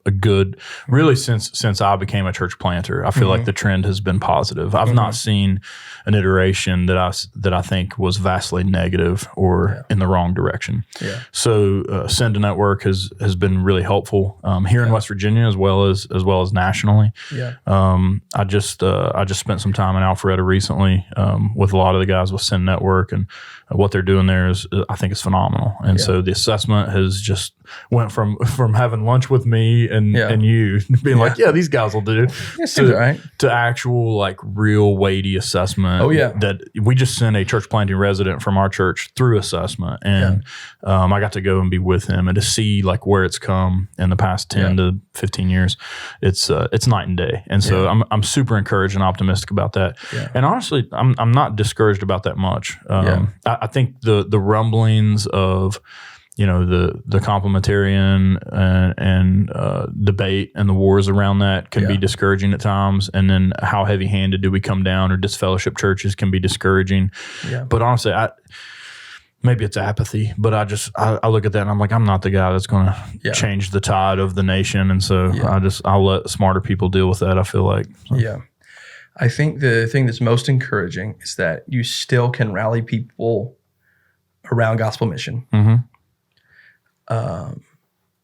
a good, really since I became a church planter, I feel like the trend has been positive. I've not seen an iteration that I think was vastly negative or in the wrong direction. Yeah. So Send a Network has been really helpful here in West Virginia as well as nationally. Yeah. I just spent some time in Alpharetta recently with a lot of the guys with Send Network, and what they're doing there I think is phenomenal. And so the assessment has just went from having lunch with me and you being like, yeah, these guys will do, to actual like real weighty assessment. Oh yeah. That we just sent a church planting resident from our church through assessment, and I got to go and be with him and to see like where it's come in the past 10 to 15 years. It's night and day. And so I'm super encouraged and optimistic about that. Yeah. And honestly, I'm not discouraged about that much. I think the rumblings of, you know, the complementarian and debate and the wars around that can be discouraging at times. And then how heavy-handed do we come down, or disfellowship churches can be discouraging. Yeah. But honestly, maybe it's apathy, but I look at that and I'm like, I'm not the guy that's going to change the tide of the nation. And so I'll let smarter people deal with that, I feel like. So. Yeah. I think the thing that's most encouraging is that you still can rally people around gospel mission. Mm-hmm.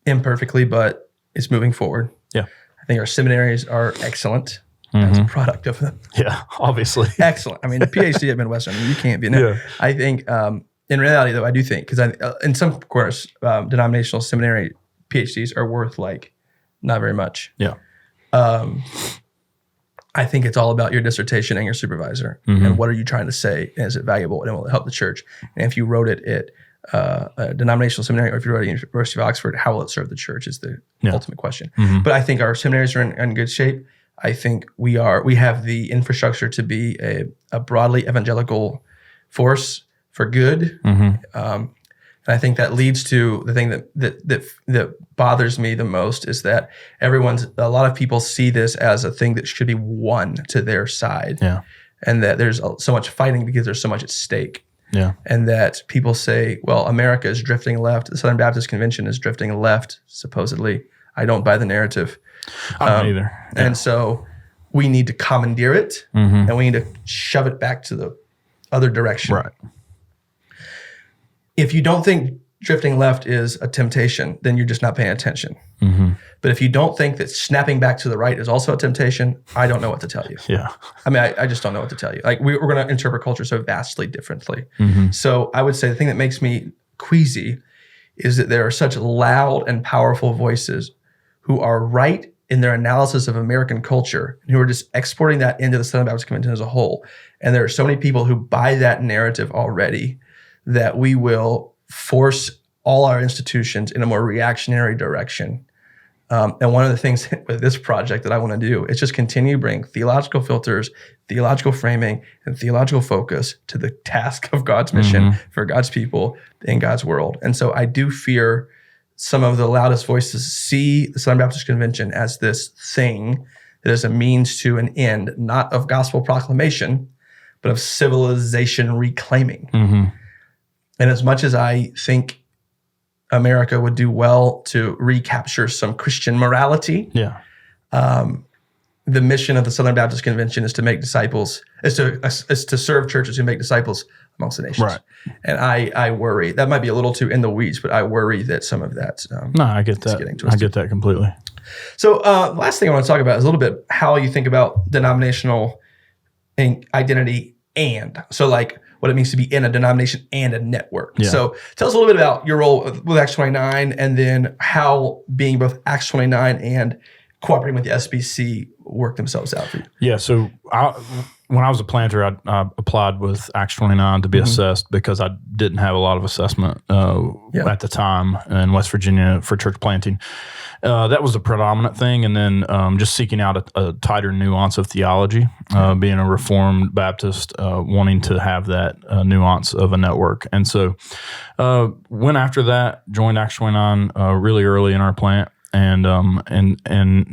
Imperfectly, but it's moving forward. Yeah. I think our seminaries are excellent as a product of them. Yeah, obviously. Excellent. I mean, the PhD at Midwestern, I mean, you can't be. No. Yeah. I think, in reality, though, I do think, because in some course, denominational seminary PhDs are worth like not very much. Yeah. I think it's all about your dissertation and your supervisor, and what are you trying to say, and is it valuable, and will it help the church? And if you wrote it at a denominational seminary, or if you wrote it at the University of Oxford, how will it serve the church is the ultimate question. But I think our seminaries are in good shape. I think we have the infrastructure to be a broadly evangelical force for good. And I think that leads to the thing that bothers me the most is that a lot of people see this as a thing that should be won to their side. Yeah. And that there's so much fighting because there's so much at stake. Yeah. And that people say, well, America is drifting left. The Southern Baptist Convention is drifting left, supposedly. I don't buy the narrative. I don't either. Yeah. And so we need to commandeer it, and we need to shove it back to the other direction. Right. If you don't think drifting left is a temptation, then you're just not paying attention. But if you don't think that snapping back to the right is also a temptation, I don't know what to tell you. Yeah. I mean, I just don't know what to tell you. Like, we're going to interpret culture so vastly differently. So I would say the thing that makes me queasy is that there are such loud and powerful voices who are right in their analysis of American culture, and who are just exporting that into the Southern Baptist Convention as a whole. And there are so many people who buy that narrative already that we will force all our institutions in a more reactionary direction. And one of the things with this project that I want to do is just continue to bring theological filters, theological framing, and theological focus to the task of God's mission for God's people in God's world. And so I do fear some of the loudest voices see the Southern Baptist Convention as this thing that is a means to an end, not of gospel proclamation, but of civilization reclaiming. And as much as I think America would do well to recapture some Christian morality, the mission of the Southern Baptist Convention is to make disciples, is to serve churches who make disciples amongst the nations. Right. And I worry, that might be a little too in the weeds, but I worry that some of that no, I get that. I get that completely. So last thing I want to talk about is a little bit how you think about denominational identity, and so like what it means to be in a denomination and a network. Yeah. So tell us a little bit about your role with Acts 29, and then how being both Acts 29 and cooperating with the SBC work themselves out for you. Yeah, so when I was a planter, I applied with Acts 29 to be assessed because I didn't have a lot of assessment at the time in West Virginia for church planting. That was the predominant thing, and then just seeking out a tighter nuance of theology, being a Reformed Baptist, wanting to have that nuance of a network. And so went after that, joined Acts 29 really early in our plant. And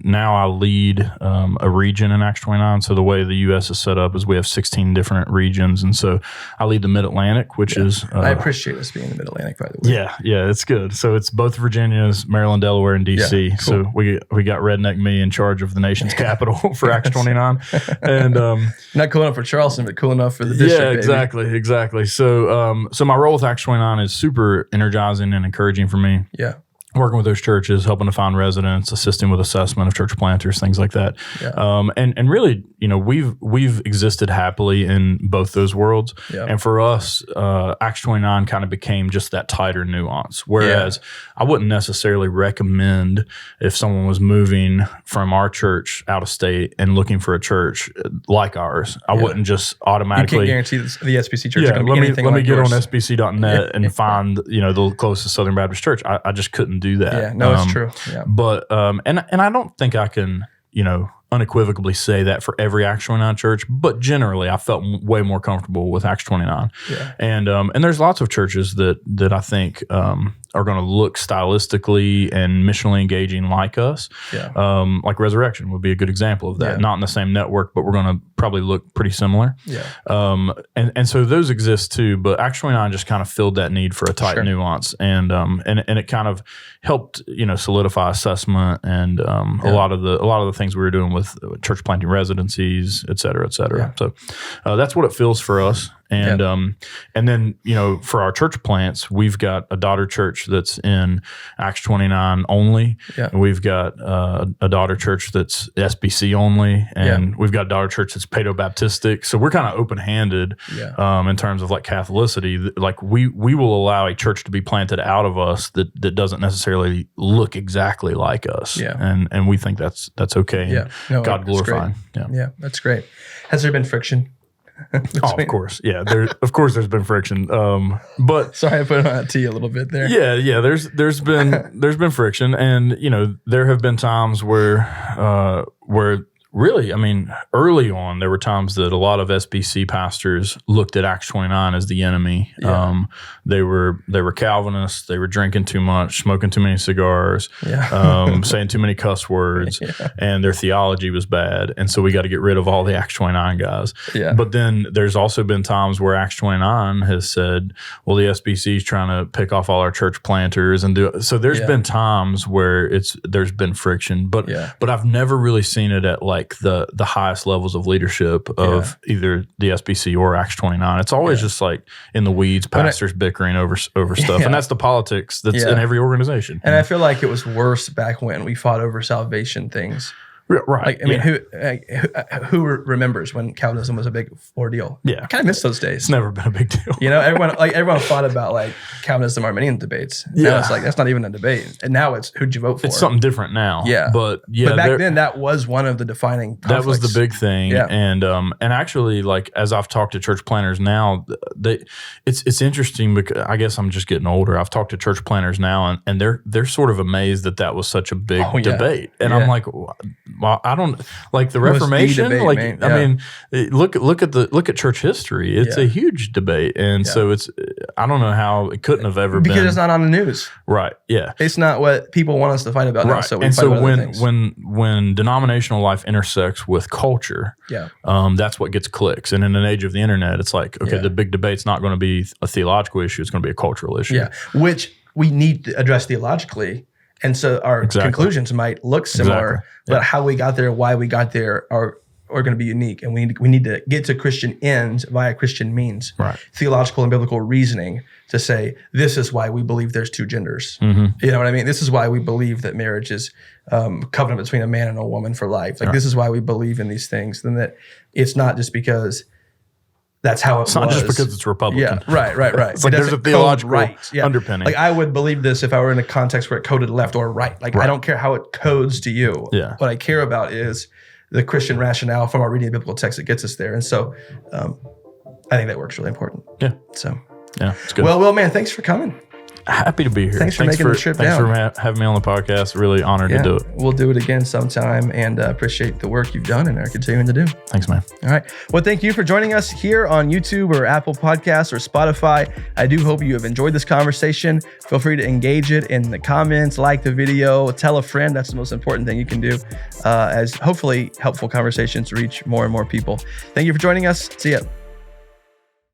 now I lead a region in Acts 29. So the way the U.S. is set up is we have 16 different regions, and so I lead the Mid-Atlantic, which is I appreciate us being in the Mid-Atlantic, by the way. Yeah, it's good. So it's both Virginia's, Maryland, Delaware, and D.C. Yeah, cool. So we got Redneck me in charge of the nation's capital for Acts 29, and not cool enough for Charleston, but cool enough for the district. Yeah, exactly. So my role with Acts 29 is super energizing and encouraging for me. Yeah. working with those churches, helping to find residents, assisting with assessment of church planters, things like that. Yeah. And really, we've existed happily in both those worlds. Yeah. And for us, Acts 29 kind of became just that tighter nuance. Whereas I wouldn't necessarily recommend if someone was moving from our church out of state and looking for a church like ours, I wouldn't just automatically. You can't guarantee the SBC church is going to be anything let like me get yours. on SBC.net and find the closest Southern Baptist church. I just couldn't do that. Yeah, no, it's true. Yeah. But and I don't think I can unequivocally say that for every Acts 29 church, but generally I felt way more comfortable with Acts 29. Yeah. And there's lots of churches that I think are going to look stylistically and missionally engaging like us. Yeah. Like Resurrection would be a good example of that. Yeah. Not in the same network, but we're going to probably look pretty similar. Yeah. And so those exist too, but Acts 29 just kind of filled that need for a tight nuance, and it kind of helped solidify assessment and a lot of the things we were doing with church planting residencies, et cetera, et cetera. Yeah. So that's what it feels for us. And and then for our church plants, we've got a daughter church that's in Acts 29 only. Yeah. And we've got a daughter church that's SBC only, and we've got a daughter church that's Paedo-Baptistic. So we're kind of open-handed in terms of like Catholicity. Like we will allow a church to be planted out of us that doesn't necessarily look exactly like us. Yeah. And we think that's okay. Yeah. No, God glorifying. Yeah, that's great. Has there been friction? Of course. Yeah. There's been friction. But sorry, I put it on to you a little bit there. Yeah. There's been friction, and there have been times where really, early on, there were times that a lot of SBC pastors looked at Acts 29 as the enemy. Yeah. They were Calvinists. They were drinking too much, smoking too many cigars, saying too many cuss words, and their theology was bad. And so we got to get rid of all the Acts 29 guys. Yeah. But then there's also been times where Acts 29 has said, well, the SBC is trying to pick off all our church planters and do it. So there's been times where there's been friction, but I've never really seen it at like the highest levels of leadership of either the SBC or Acts 29. It's always just like in the weeds, pastors bickering over stuff. And that's the politics that's in every organization. And I feel like it was worse back when we fought over salvation things. Right. Who remembers when Calvinism was a big ordeal? Yeah. I kind of miss those days. It's never been a big deal. Everyone fought about like Calvinism Arminian debates. Now it's like, that's not even a debate. And now it's who'd you vote for? It's something different now. Yeah. But back then that was one of the defining conflicts. That was the big thing. Yeah. And actually, like, as I've talked to church planners now, it's interesting because I guess I'm just getting older. I've talked to church planners now, and they're sort of amazed that was such a big debate. And I'm like, well, I don't like the Reformation. Debate, look at church history. It's a huge debate, and so I don't know how it couldn't have ever been because it's not on the news, right? Yeah, it's not what people want us to fight about now. So when denominational life intersects with culture, that's what gets clicks. And in an age of the internet, it's like the big debate's not going to be a theological issue; it's going to be a cultural issue. Yeah, which we need to address theologically. And so our conclusions might look similar, but how we got there, why we got there are going to be unique. And we need to get to Christian ends via Christian means, theological and biblical reasoning to say, this is why we believe there's two genders. Mm-hmm. You know what I mean? This is why we believe that marriage is covenant between a man and a woman for life. Like this is why we believe in these things. Then that it's not just because that's how it's not just because it's Republican. Yeah, right. It's like there's a theological underpinning. Like I would believe this if I were in a context where it coded left or right. Like I don't care how it codes to you. Yeah. What I care about is the Christian rationale from our reading of biblical text that gets us there. And so I think that work's really important. Yeah. So it's good. Well, Will, man, thanks for coming. Happy to be here. Thanks for making the trip down. Thanks for having me on the podcast. Really honored to do it. We'll do it again sometime, and appreciate the work you've done and are continuing to do. Thanks, man. All right. Well, thank you for joining us here on YouTube or Apple Podcasts or Spotify. I do hope you have enjoyed this conversation. Feel free to engage it in the comments, like the video, tell a friend. That's the most important thing you can do, as hopefully helpful conversations reach more and more people. Thank you for joining us. See ya.